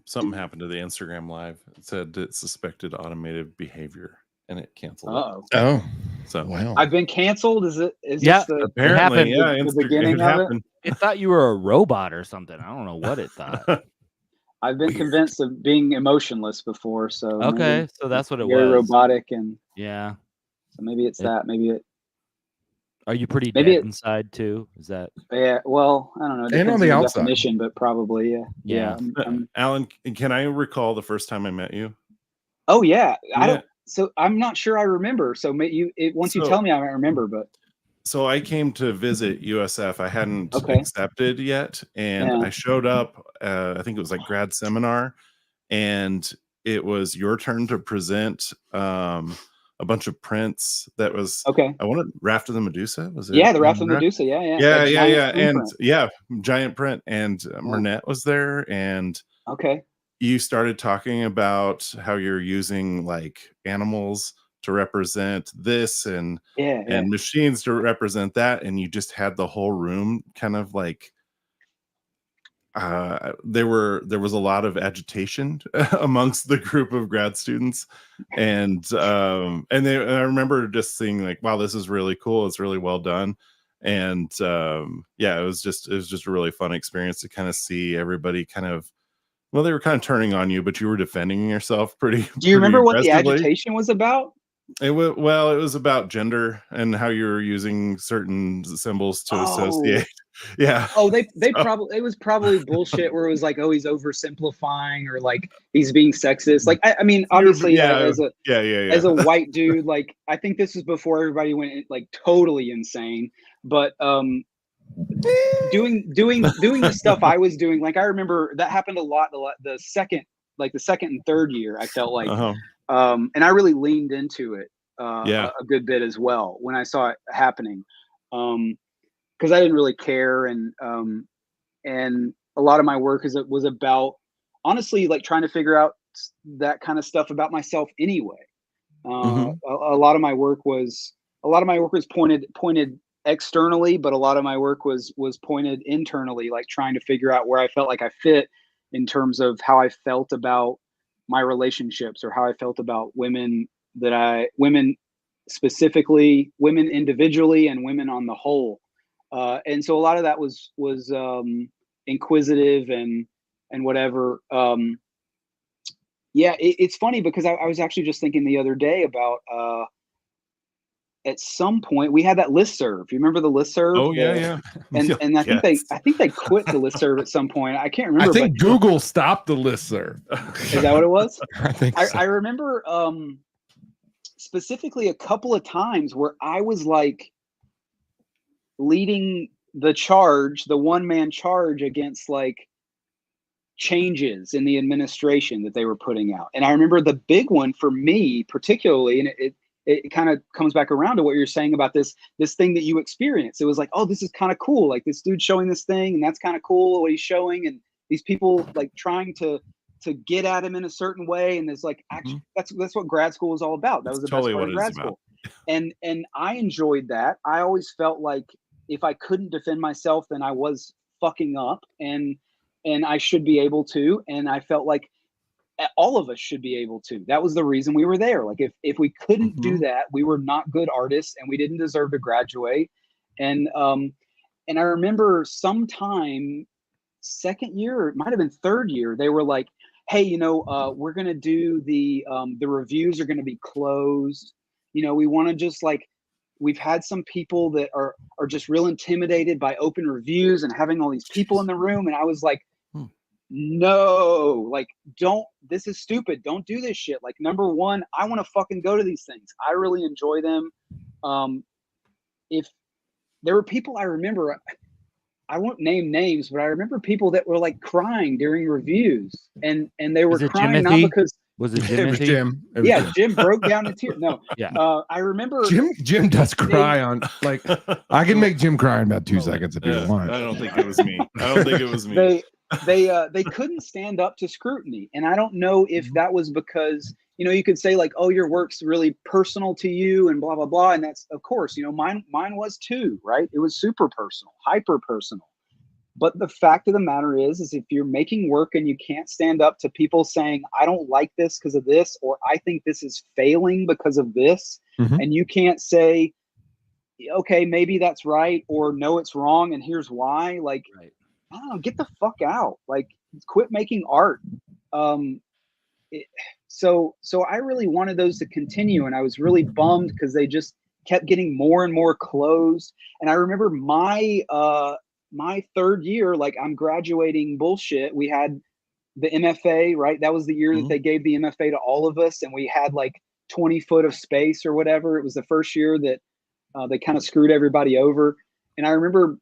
Something happened to the Instagram live. It said it suspected automated behavior, and it canceled. Oh, so wow. I've been canceled. Is this the, apparently, the beginning of it? It thought you were a robot or something. I don't know what it thought. I've been convinced of being emotionless before, so okay, so that's what it very was. robotic, and yeah, so maybe it's that. Maybe it. Are you pretty dead inside too? Is that? Yeah. Well, I don't know. And on the outside, definition, but probably yeah. Alan, can I recall the first time I met you? Oh yeah, I don't. So I'm not sure I remember. So once you tell me, I might remember. But so I came to visit USF. I hadn't accepted yet, and I showed up. I think it was like grad seminar, and it was your turn to present a bunch of prints. That was I wanted Raft of the Medusa. Was it? Yeah, the Raft of the Medusa. Yeah, and giant print. And Mernette was there, and you started talking about how you're using like animals to represent this and machines to represent that, and you just had the whole room kind of like there was a lot of agitation amongst the group of grad students, and I remember just seeing like, wow, this is really cool, it's really well done, and it was just a really fun experience to kind of see everybody kind of, well, they were kind of turning on you, but you were defending yourself pretty. Do you remember what the agitation was about? It was about gender and how you were using certain symbols to associate. Yeah. Oh, they probably, it was probably bullshit where it was like, oh, he's oversimplifying, or like he's being sexist. Like, I mean, obviously, as a white dude, like, I think this was before everybody went like totally insane. But doing the stuff I was doing, like, I remember that happened a lot. The second and third year, I felt like, and I really leaned into it a good bit as well when I saw it happening. Because I didn't really care, and a lot of my work was about, honestly, like trying to figure out that kind of stuff about myself anyway. A lot of my work was pointed externally, but a lot of my work was pointed internally, like trying to figure out where I felt like I fit in terms of how I felt about my relationships, or how I felt about women specifically, women individually, and women on the whole. And so a lot of that was inquisitive and whatever. It's funny because I was actually just thinking the other day about at some point we had that listserv. You remember the listserv? Oh yeah. And I think they quit the listserv at some point. I can't remember. I think Google stopped the listserv. Is that what it was? I think so. I remember specifically a couple of times where I was like leading the charge, the one-man charge against like changes in the administration that they were putting out. And I remember the big one for me particularly, and it kind of comes back around to what you're saying about this thing that you experienced. It was like, oh, this is kind of cool. Like, this dude showing this thing, and that's kind of cool what he's showing, and these people like trying to get at him in a certain way. And there's like, actually, that's what grad school is all about. That was the totally best part of grad school. And I enjoyed that. I always felt like if I couldn't defend myself, then I was fucking up, and I should be able to. And I felt like all of us should be able to. That was the reason we were there. Like, if we couldn't do that, we were not good artists, and we didn't deserve to graduate. And I remember sometime second year, it might have been third year, they were like, hey, we're going to do the reviews are going to be closed. We want to just like, we've had some people that are just real intimidated by open reviews and having all these people in the room. And I was like, no, like, this is stupid. Don't do this shit. Like, number one, I want to fucking go to these things. I really enjoy them. there were people I remember. I won't name names, but I remember people that were like crying during reviews, and they were crying not because was it It was Jim. It was yeah, Jim broke down in tears. No, yeah. I remember Jim does cry on like I can make Jim cry in about 2 seconds if you want. I don't think it was me. I don't think it was me. They couldn't stand up to scrutiny, and I don't know if that was because, you know, you could say like, oh, your work's really personal to you and blah blah blah, and that's, of course, you know, mine was too, right? It was super personal, hyper personal. But the fact of the matter is if you're making work and you can't stand up to people saying, I don't like this because of this, or I think this is failing because of this, and you can't say, okay, maybe that's right, or no, it's wrong, and here's why, like, I don't know, get the fuck out, like, quit making art. So I really wanted those to continue, and I was really bummed because they just kept getting more and more closed. And I remember my third year, like, I'm graduating bullshit. We had the MFA, right? That was the year that they gave the MFA to all of us, and we had like 20 foot of space or whatever. It was the first year that they kind of screwed everybody over. And I remember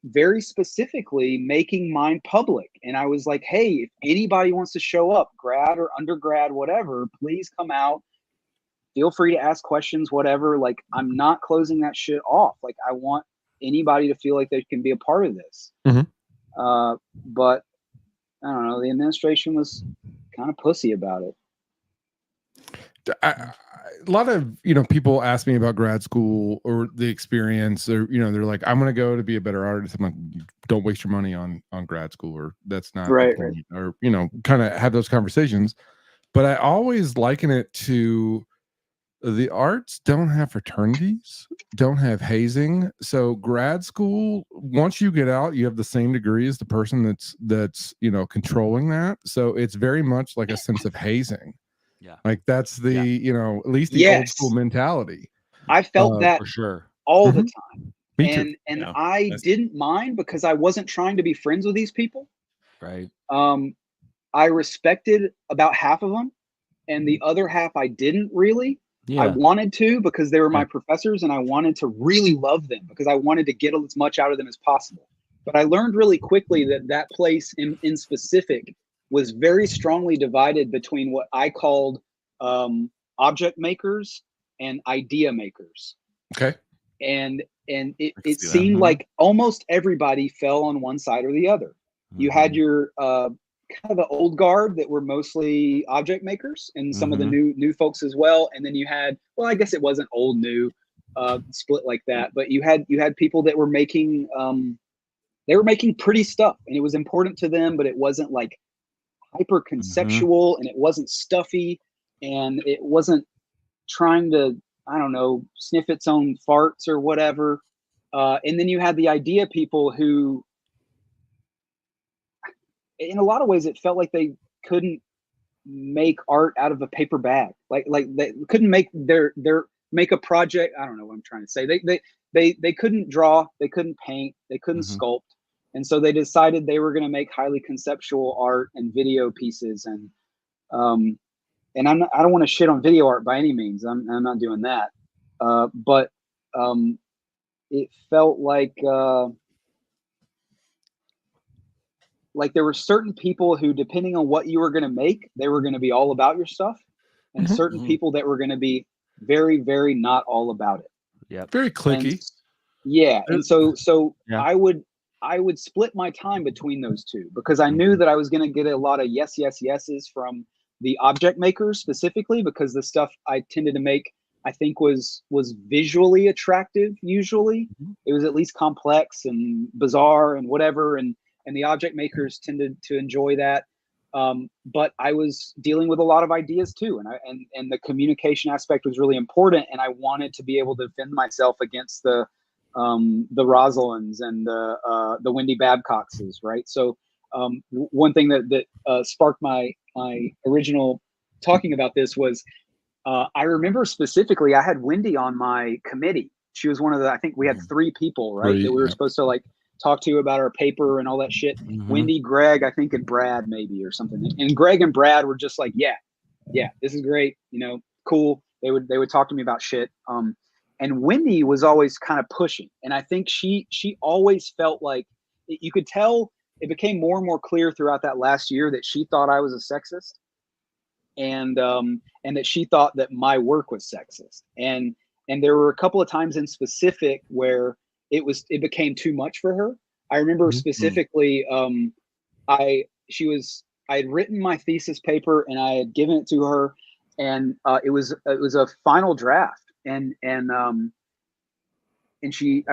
very specifically making mine public. And I was like, hey, if anybody wants to show up, grad or undergrad, whatever, please come out. Feel free to ask questions, whatever. Like, I'm not closing that shit off. Like, I want anybody to feel like they can be a part of this. But I don't know, the administration was kind of pussy about it. A lot of, you know, people ask me about grad school or the experience, or, you know, they're like, I'm going to go to be a better artist. I'm like, don't waste your money on grad school, or that's not right. Or, you know, kind of have those conversations. But I always liken it to the arts don't have fraternities, don't have hazing. So grad school, once you get out, you have the same degree as the person that's, you know, controlling that. So it's very much like a sense of hazing. Yeah. Like that's the, you know, at least the old school mentality. I felt that for sure all the time. Me too. And I didn't mind because I wasn't trying to be friends with these people. Right. I respected about half of them, and the other half I didn't really. Yeah. I wanted to because they were my professors, and I wanted to really love them because I wanted to get as much out of them as possible. But I learned really quickly that that place in specific was very strongly divided between what I called object makers and idea makers. Okay. And it seemed like almost everybody fell on one side or the other. You had your kind of the old guard that were mostly object makers, and some of the new folks as well. And then you had, well, I guess it wasn't old new split like that, but you had people that were making pretty stuff, and it was important to them, but it wasn't like hyper conceptual, and it wasn't stuffy, and it wasn't trying to, I don't know, sniff its own farts or whatever. And then you had the idea people who, in a lot of ways, it felt like they couldn't make art out of a paper bag. Like they couldn't make make a project. I don't know what I'm trying to say. They couldn't draw, they couldn't paint, they couldn't sculpt. And so they decided they were going to make highly conceptual art and video pieces. And I don't want to shit on video art by any means. I'm not doing that. But it felt like there were certain people who, depending on what you were going to make, they were going to be all about your stuff, and certain people that were going to be very, very not all about it. Yeah, very cliquey. And so I would split my time between those two, because I knew that I was going to get a lot of yeses from the object makers specifically, because the stuff I tended to make, I think, was visually attractive. Usually it was at least complex and bizarre and whatever, and the object makers tended to enjoy that. But I was dealing with a lot of ideas too, and the communication aspect was really important, and I wanted to be able to defend myself against the Rosalynds and the Wendy Babcockses, right? So one thing that sparked my original talking about this was, I remember specifically I had Wendy on my committee. She was one of the, I think we had 3 people, right, that we were supposed to like talk to about our paper and all that shit. Wendy, Greg, I think, and Brad maybe, or something. And Greg and Brad were just like, yeah, this is great, you know, cool. They would talk to me about shit. Wendy was always kind of pushing, and I think she always felt like you could tell. It became more and more clear throughout that last year that she thought I was a sexist, and that she thought that my work was sexist, and there were a couple of times in specific where it became too much for her. I remember specifically, I had written my thesis paper and I had given it to her, and it was a final draft, and I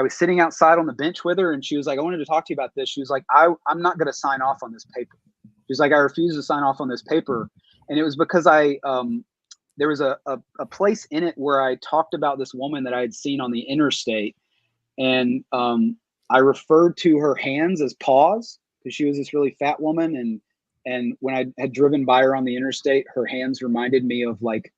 was sitting outside on the bench with her, and she was like, I wanted to talk to you about this. She was like, I'm not going to sign off on this paper. She was like, I refuse to sign off on this paper. And it was because there was a place in it where I talked about this woman that I had seen on the interstate. And I referred to her hands as paws, because she was this really fat woman. And when I had driven by her on the interstate, her hands reminded me of like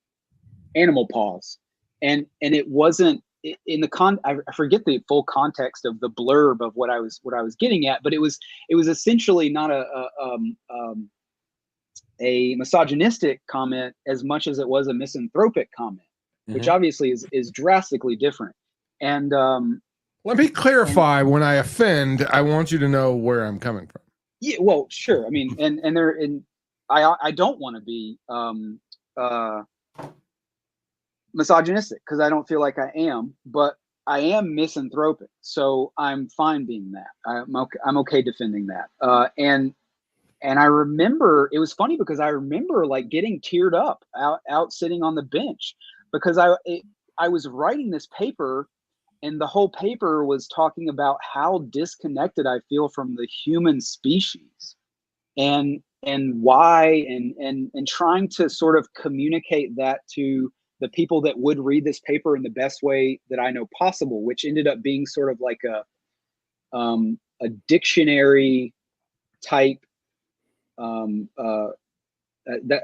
animal paws. And it wasn't in the I forget the full context of the blurb of what I was getting at, but it was essentially not a misogynistic comment as much as it was a misanthropic comment, which obviously is drastically different. And let me clarify, when I offend, I want you to know where I'm coming from. Yeah, well, sure. I mean, I don't want to be misogynistic, because I don't feel like I am, but I am misanthropic, so I'm fine being that. I'm okay defending that. And I remember, it was funny because I remember like getting teared up out sitting on the bench, because I was writing this paper, and the whole paper was talking about how disconnected I feel from the human species, and why, and trying to sort of communicate that to the people that would read this paper in the best way that I know possible, which ended up being sort of like a dictionary type. I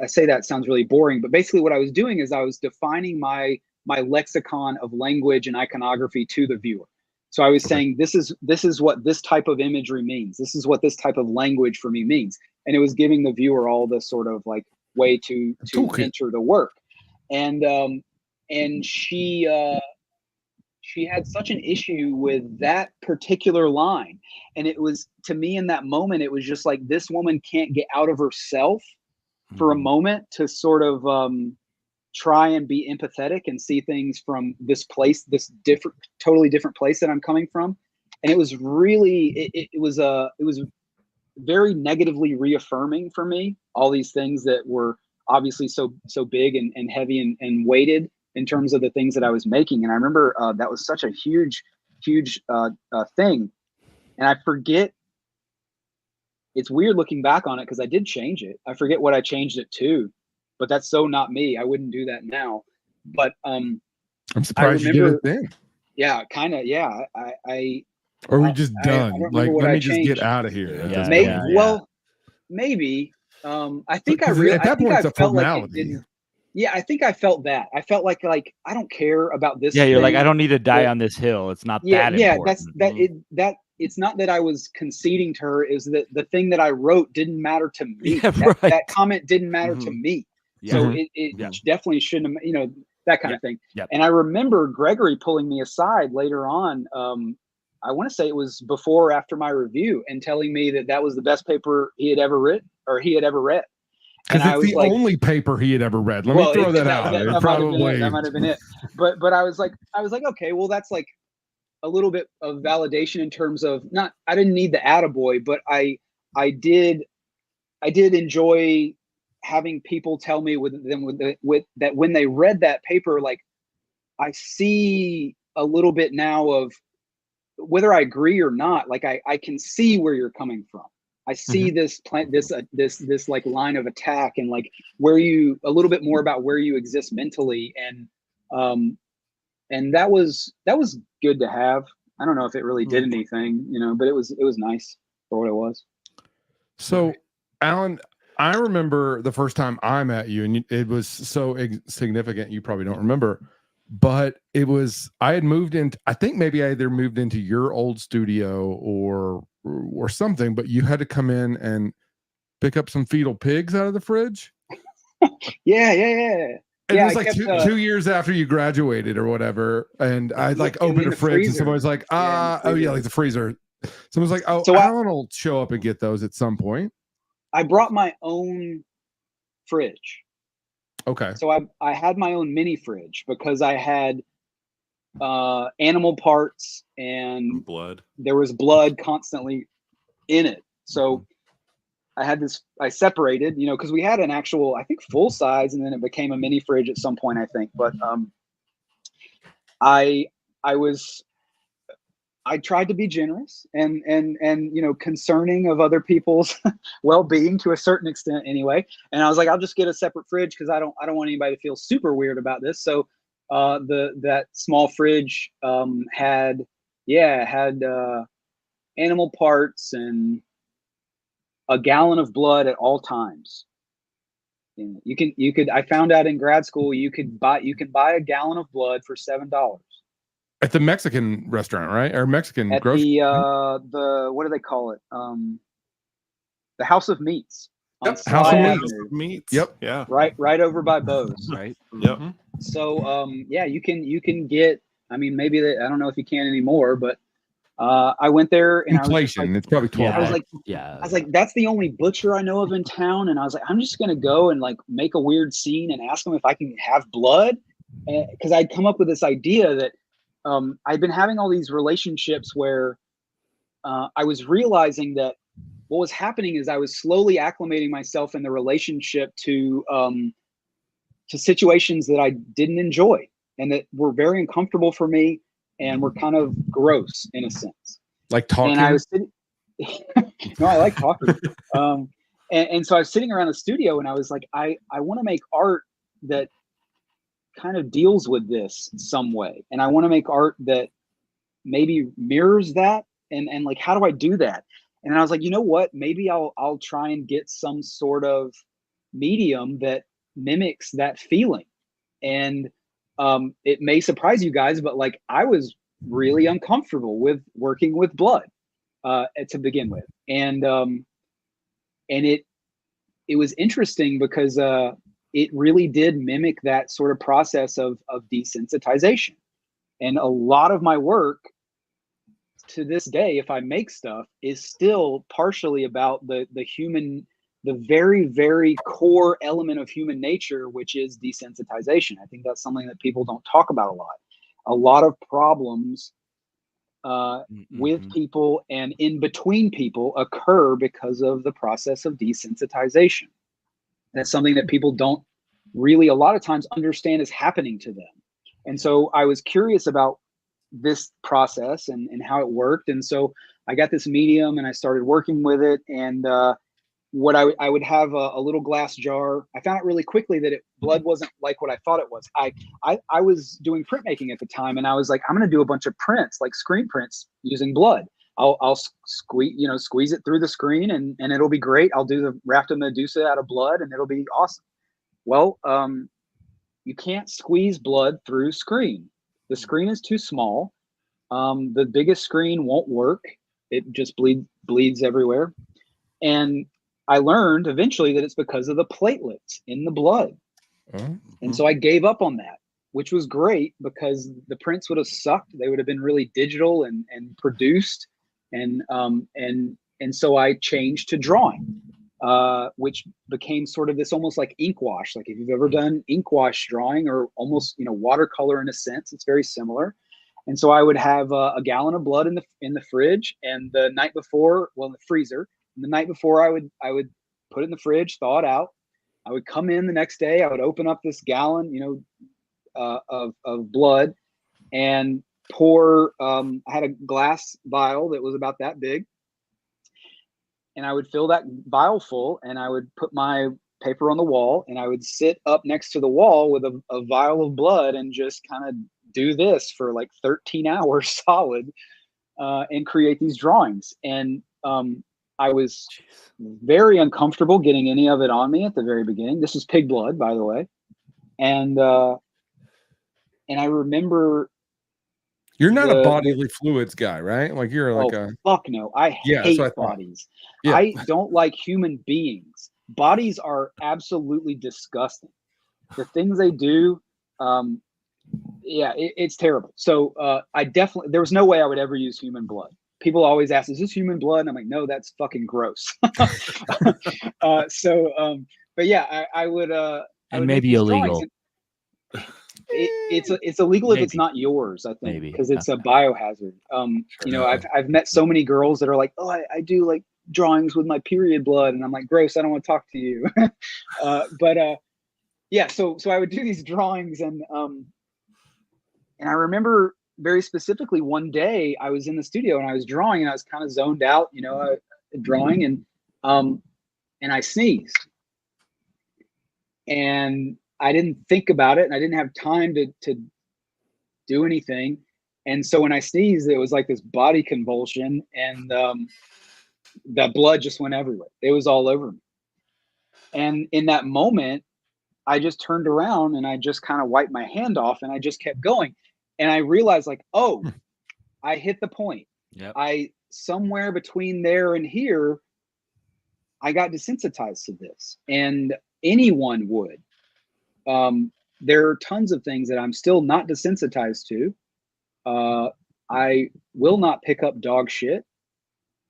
say that sounds really boring, but basically what I was doing is I was defining my lexicon of language and iconography to the viewer. So I was saying, this is what this type of imagery means. This is what this type of language for me means. And it was giving the viewer all this sort of like way to enter the work. And she had such an issue with that particular line. And it was, to me in that moment, it was just like, this woman can't get out of herself for a moment to sort of try and be empathetic and see things from this place, this totally different place that I'm coming from. And it was really, it was very negatively reaffirming for me, all these things that were obviously so big and heavy and weighted in terms of the things that I was making. And I remember that was such a huge thing. And I forget, it's weird looking back on it, because I did change it. I forget what I changed it to, but that's so not me. I wouldn't do that now. But I'm surprised you did it then. Yeah, kind of. Yeah. Or we just done. Like, let me just get out of here. Well, maybe. I think I felt like it didn't. Yeah, I think I felt that. I felt like I don't care about this. Yeah, you're like, I don't need to die on this hill. It's not that important. It's not that I was conceding to her. Is that the thing that I wrote didn't matter to me. That comment didn't matter to me. Yeah. So it definitely shouldn't have, that kind of thing. Yep. And I remember Gregory pulling me aside later on. I want to say it was before or after my review, and telling me that was the best paper he had ever written, or he had ever read. Because it's the only paper he had ever read. Let me throw that out. That might have been it. But I was like, okay, well, that's like a little bit of validation in terms of I didn't need the attaboy, but I did enjoy having people tell me that when they read that paper, like, I see a little bit now of whether I agree or not. Like, I can see where you're coming from. I see this like line of attack, and like a little bit more about where you exist mentally. And that was good to have. I don't know if it really did anything, but it was nice for what it was. So, Alan, I remember the first time I met you, and it was so significant. You probably don't remember, but I had moved in. I think maybe I either moved into your old studio or something, but you had to come in and pick up some fetal pigs out of the fridge. Yeah. And Yeah, it was I like kept, 2 years after you graduated or whatever, and I like in opened the a fridge, and freezer. somebody's like, Yeah, oh yeah, like the freezer. Someone's like, oh, So Alan will show up and get those at some point. I brought my own fridge. Okay. So I had my own mini fridge because I had animal parts and Blood. there was blood constantly in it. So I had this, I separated, you know, because we had an actual, I think, full size, and then it became a mini fridge at some point, I think. But I tried to be generous and you know, concerning of other people's well-being to a certain extent anyway. And I was like, I'll just get a separate fridge because I don't want anybody to feel super weird about this. So that small fridge had animal parts and a gallon of blood at all times. You could I found out in grad school you can buy a gallon of blood for $7 at the Mexican restaurant, right? Or Mexican at grocery. the what do they call it? The House of Meats. On Yep, House of Sly Meats. Avenue. Meats. Yep. Yeah. Right over by Bose. Right. Yep. So yeah, you can get, I mean, maybe I don't know if you can anymore, but I went there and Inflation. I was like, it's probably 12 I was bucks. like, Yeah. I was like, that's the only butcher I know of in town. And I was like, I'm just going to go and like make a weird scene and ask them if I can have blood. Because I'd come up with this idea that I'd been having all these relationships where I was realizing that what was happening is I was slowly acclimating myself in the relationship to situations that I didn't enjoy and that were very uncomfortable for me and were kind of gross in a sense. Like talking. And I was sitting, no, I like talking. And so I was sitting around the studio and I was like, I want to make art that kind of deals with this some way. And I want to make art that maybe mirrors that. And like, how do I do that? And I was like, you know what? Maybe I'll try and get some sort of medium that mimics that feeling. And it may surprise you guys, but like I was really uncomfortable with working with blood to begin with. And it was interesting because it really did mimic that sort of process of desensitization. And a lot of my work to this day, if I make stuff, is still partially about the human, the very, very core element of human nature, which is desensitization. I think that's something that people don't talk about a lot. A lot of problems with people and in between people occur because of the process of desensitization. That's something that people don't really a lot of times understand is happening to them. And so I was curious about this process and how it worked. And so I got this medium and I started working with it. And what I would have a little glass jar. I found out really quickly that blood wasn't like what I thought it was. I was doing printmaking at the time, and I was like, I'm going to do a bunch of prints, like screen prints using blood. I'll squeeze it through the screen, and it'll be great. I'll do the Rafta Medusa out of blood, and it'll be awesome. Well, you can't squeeze blood through screen. The screen is too small. The biggest screen won't work. It just bleeds everywhere. And I learned eventually that it's because of the platelets in the blood. And so I gave up on that, which was great because the prints would have sucked. They would have been really digital and produced. And so I changed to drawing, which became sort of this almost like ink wash. Like if you've ever done ink wash drawing or almost, watercolor in a sense, it's very similar. And so I would have a gallon of blood in the fridge, and the night before, in the freezer. And the night before, I would put it in the fridge, thaw it out. I would come in the next day. I would open up this gallon, of blood, and pour. I had a glass vial that was about that big, and I would fill that vial full, and I would put my paper on the wall, and I would sit up next to the wall with a vial of blood and just kind of do this for like 13 hours solid, and create these drawings. And I was very uncomfortable getting any of it on me at the very beginning. This is pig blood, by the way. And I remember, you're not a bodily fluids guy, right? Like you're like fuck no. I hate bodies. I don't like human beings. Bodies are absolutely disgusting. the things they do, yeah, it's terrible. So there was no way I would ever use human blood. People always ask, is this human blood? And I'm like, no, that's fucking gross. But yeah, I would and maybe illegal. It's illegal if it's not yours, I think, because it's a biohazard. You know, I've met so many girls that are like, oh, I do like drawings with my period blood, and I'm like, gross, I don't want to talk to you. Yeah, so I would do these drawings, and I remember very specifically one day I was in the studio and I was drawing and I was kind of zoned out, you know, drawing, and I sneezed, and I didn't think about it, and I didn't have time to do anything. And so when I sneezed, it was like this body convulsion, and that blood just went everywhere. It was all over me. And in that moment, I just turned around and I just kind of wiped my hand off, and I just kept going. And I realized, like, oh, I hit the point. Yep. Somewhere between there and here, I got desensitized to this, and anyone would. There are tons of things that I'm still not desensitized to. I will not pick up dog shit.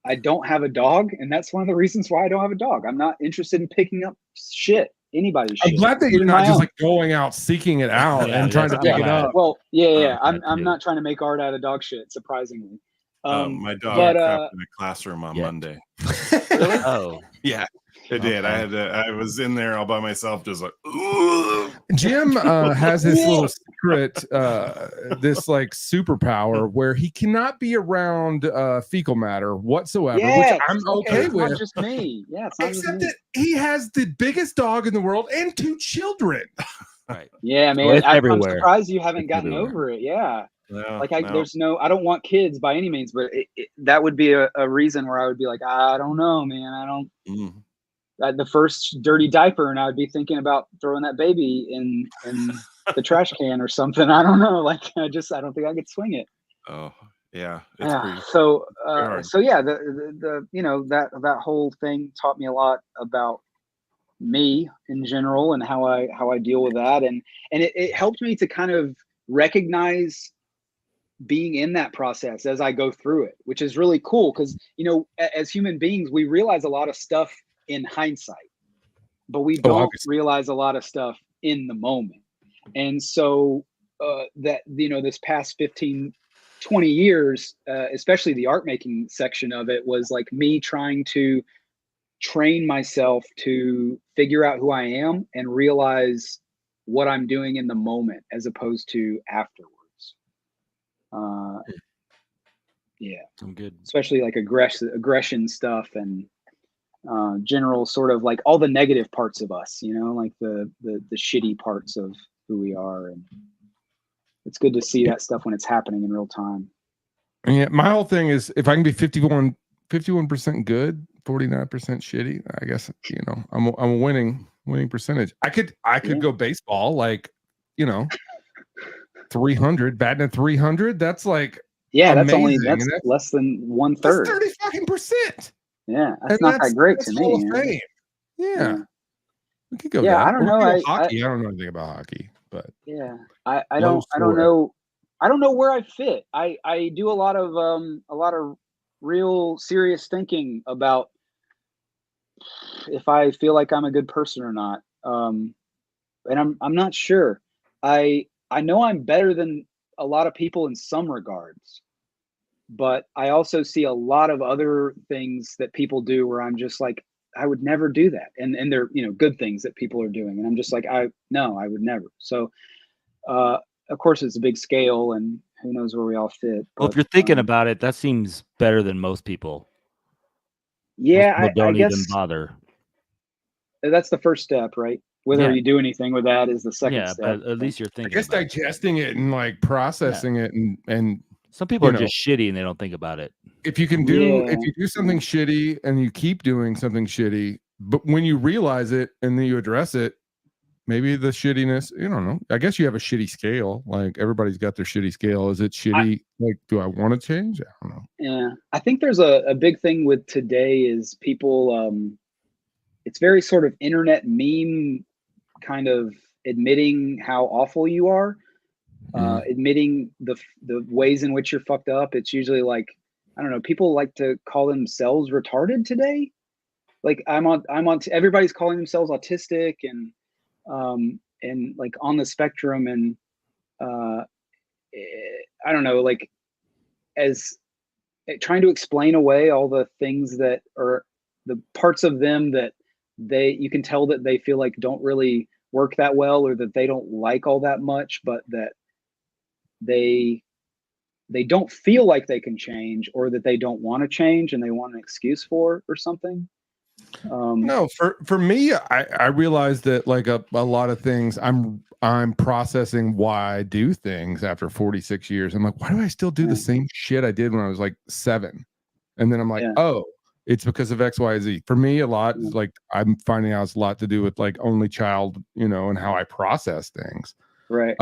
I don't have a dog, and that's one of the reasons why I don't have a dog. I'm not interested in picking up shit. Anybody's shit. I'm glad that you're not just like going out seeking it out and trying to pick it up. Well, yeah. I'm not trying to make art out of dog shit, surprisingly. My dog crapped in a classroom on Monday. Really? Oh, yeah, it did. I was in there all by myself, just like, ooh. Jim has this little secret, this like superpower where he cannot be around fecal matter whatsoever, which I'm okay with. It's not just me. Yeah, it's not except just me. that he has the biggest dog in the world and 2 children. right. Yeah, man. Well, I'm surprised you haven't gotten over it. Yeah. No, There's no, I don't want kids by any means, but that would be a reason where I would be like, I don't know, man. I don't. The first dirty diaper, and I would be thinking about throwing that baby in the trash can or something. I don't know. Like, I don't think I could swing it. Oh yeah. So yeah, the you know, that whole thing taught me a lot about me in general and how I deal with that, and it helped me to kind of recognize being in that process as I go through it, which is really cool, because, you know, as human beings, we realize a lot of stuff in hindsight, but we don't realize a lot of stuff in the moment. And so that, you know, this past 15-20 years, especially the art making section of it, was like me trying to train myself to figure out who I am and realize what I'm doing in the moment as opposed to afterwards. Yeah, some good, especially like aggression stuff, and general sort of like all the negative parts of us, you know, like the shitty parts of who we are. And it's good to see that stuff when it's happening in real time. Yeah, my whole thing is, if I can be 51% good, 49% shitty, I guess, you know, I'm a winning percentage. I could go baseball, like, you know, 300, batting at 300. That's like, yeah, amazing. that's less than 1/3. That's 30% Yeah, that's not that great to me. Yeah. We could go. Yeah, I don't know. Hockey. I don't know anything about hockey, but yeah, I don't know. I don't know where I fit. I do a lot of real serious thinking about if I feel like I'm a good person or not. And I'm not sure. I know I'm better than a lot of people in some regards, but I also see a lot of other things that people do where I'm just like, I would never do that. And they're, you know, good things that people are doing. And I'm just like, I would never. So, of course it's a big scale, and who knows where we all fit. Well, if you're thinking about it, that seems better than most people. Yeah, most people don't I guess even bother. That's the first step, right? Whether you do anything with that is the second step. But at least you're thinking. I guess digesting it and like processing it, and some people are just shitty and they don't think about it. If you can do if you do something shitty and you keep doing something shitty, but when you realize it and then you address it, maybe the shittiness, you don't know. I guess you have a shitty scale. Like, everybody's got their shitty scale. Is it shitty? Like, do I want to change? I don't know. Yeah, I think there's a big thing with today is people. It's very sort of internet meme kind of admitting how awful you are, admitting the ways in which you're fucked up. It's usually like, I don't know, people like to call themselves retarded today. Like everybody's calling themselves autistic and like on the spectrum, and I don't know, like as trying to explain away all the things that are the parts of them that you can tell that they feel like don't really work that well, or that they don't like all that much, but that they don't feel like they can change, or that they don't want to change and they want an excuse for or something. No, for me, I realized that like a lot of things I'm processing why I do things after 46 years. I'm like, why do I still do the same shit I did when I was like 7? And then I'm like, oh, it's because of X, Y, Z. For me, a lot like I'm finding out it's a lot to do with like only child, and how I process things. Right.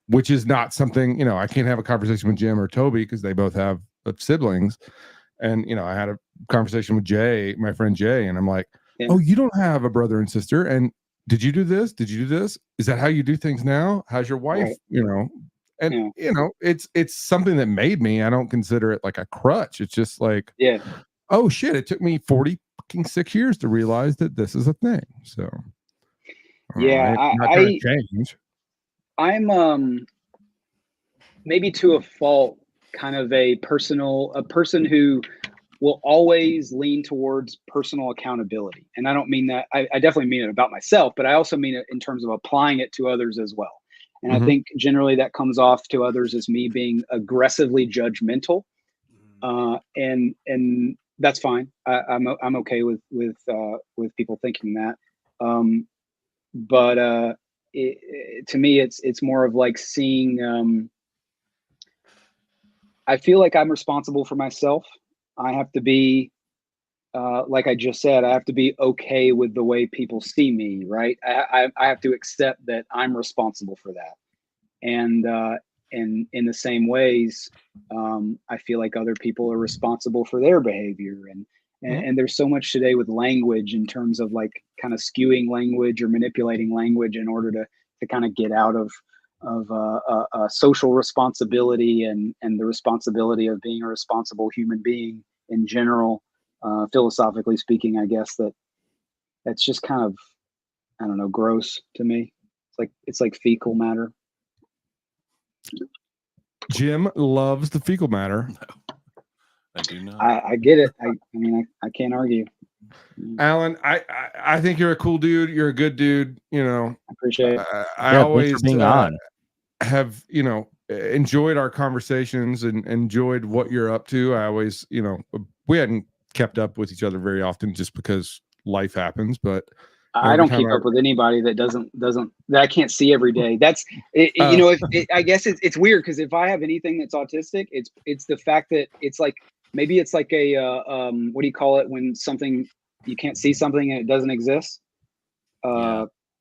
Which is not something, I can't have a conversation with Jim or Toby because they both have siblings. And, I had a conversation with Jay, my friend Jay, and I'm like, oh, you don't have a brother and sister. And did you do this? Did you do this? Is that how you do things now? How's your wife? Right. And, it's something that made me. I don't consider it like a crutch. It's just like, oh, shit, it took me 46 years to realize that this is a thing. So, I change. I'm maybe to a fault kind of a person who will always lean towards personal accountability. And I don't mean that, I definitely mean it about myself, but I also mean it in terms of applying it to others as well. And I think generally that comes off to others as me being aggressively judgmental. And that's fine. I'm okay with people thinking that. But to me, it's more of like seeing, I feel like I'm responsible for myself. I have to be, like I just said, I have to be okay with the way people see me, right? I have to accept that I'm responsible for that. And in the same ways, I feel like other people are responsible for their behavior. And there's so much today with language in terms of like kind of skewing language or manipulating language in order to kind of get out of social responsibility and the responsibility of being a responsible human being in general. Philosophically speaking, I guess that's just kind of, I don't know, gross to me. It's like fecal matter. Jim loves the fecal matter. No, I do not. I get it. I mean, I can't argue. Alan, I think you're a cool dude. You're a good dude. I appreciate it. I always thanks for being on. Have enjoyed our conversations and enjoyed what you're up to. I always, we hadn't kept up with each other very often just because life happens, but I don't keep up with anybody that doesn't that I can't see every day. That's I guess it's weird because if I have anything that's autistic, it's the fact that it's like maybe it's like a what do you call it when something you can't see something and it doesn't exist?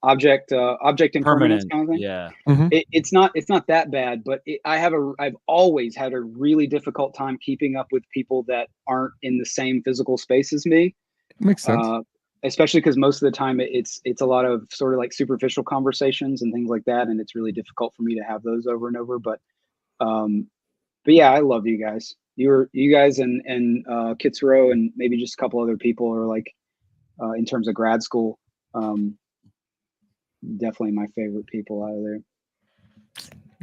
Object impermanence kind of thing. Yeah. It's not that bad, but I've always had a really difficult time keeping up with people that aren't in the same physical space as me. Makes sense. Especially because most of the time it's a lot of sort of like superficial conversations and things like that, and it's really difficult for me to have those over and over. But yeah, I love you guys. You guys and Kitsuro and maybe just a couple other people are like in terms of grad school. Definitely my favorite people out of there.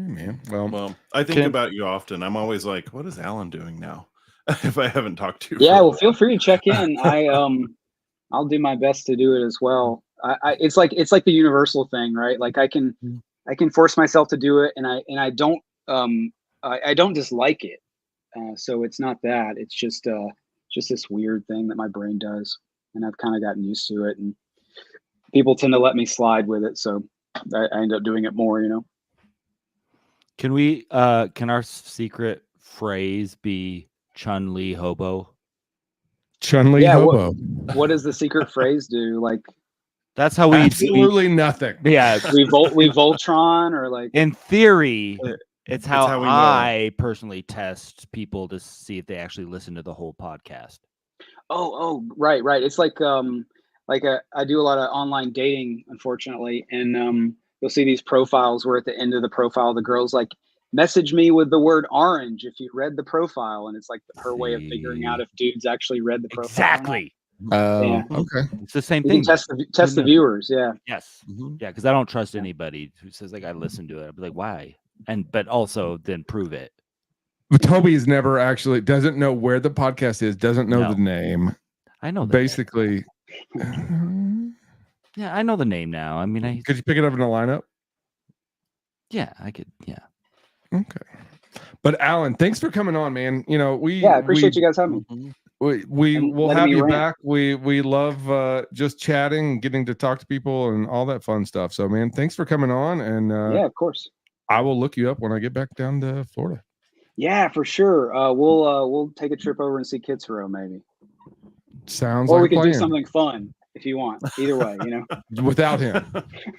Man, well, I think about you often. I'm always like, what is Alan doing now? If I haven't talked to you. Yeah, well, feel free to check in. I'll do my best to do it as well. It's like the universal thing, right? Like I can force myself to do it, and I don't dislike it. So it's not that. It's just this weird thing that my brain does, and I've kind of gotten used to it. And people tend to let me slide with it, so I end up doing it more. Can our secret phrase be Chun-Li hobo? Chun-Li hobo. What does the secret phrase do? Like that's how we absolutely nothing. Yeah, we Voltron or like in theory. It's how I know. Personally test people to see if they actually listen to the whole podcast. Oh, right. It's like like I do a lot of online dating, unfortunately, and you'll see these profiles where at the end of the profile, the girl's like, message me with the word orange if you read the profile, and it's like her way of figuring out if dudes actually read the profile. Exactly. Yeah. Okay. It's the same You thing. can test the viewers. Yeah. Yes. Yeah, because I don't trust anybody who says like I listened to it. I'd be like, why? But also then prove it. But Toby's never actually doesn't know where the podcast is, doesn't know No. the name. I know that. Basically. Yeah, I know the name now. I mean, Could you pick it up in the lineup? Yeah, I could. Yeah. Okay. But Alan, thanks for coming on, man. You know, I appreciate you guys having me. We And will letting have me you rant. back. We love just chatting, getting to talk to people and all that fun stuff. So man, thanks for coming on. And Yeah, of course. I will look you up when I get back down to Florida. Yeah, for sure. We'll take a trip over and see Kids Row maybe. Sounds Or like we a could plan. do something fun if you want. Either way, you know. Without him.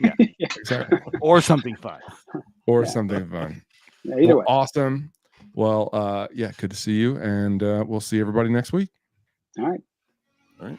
Yeah. Exactly. Or something fun. Or something fun. Yeah, either way. Awesome. Well, yeah, good to see you, and we'll see everybody next week. All right. All right.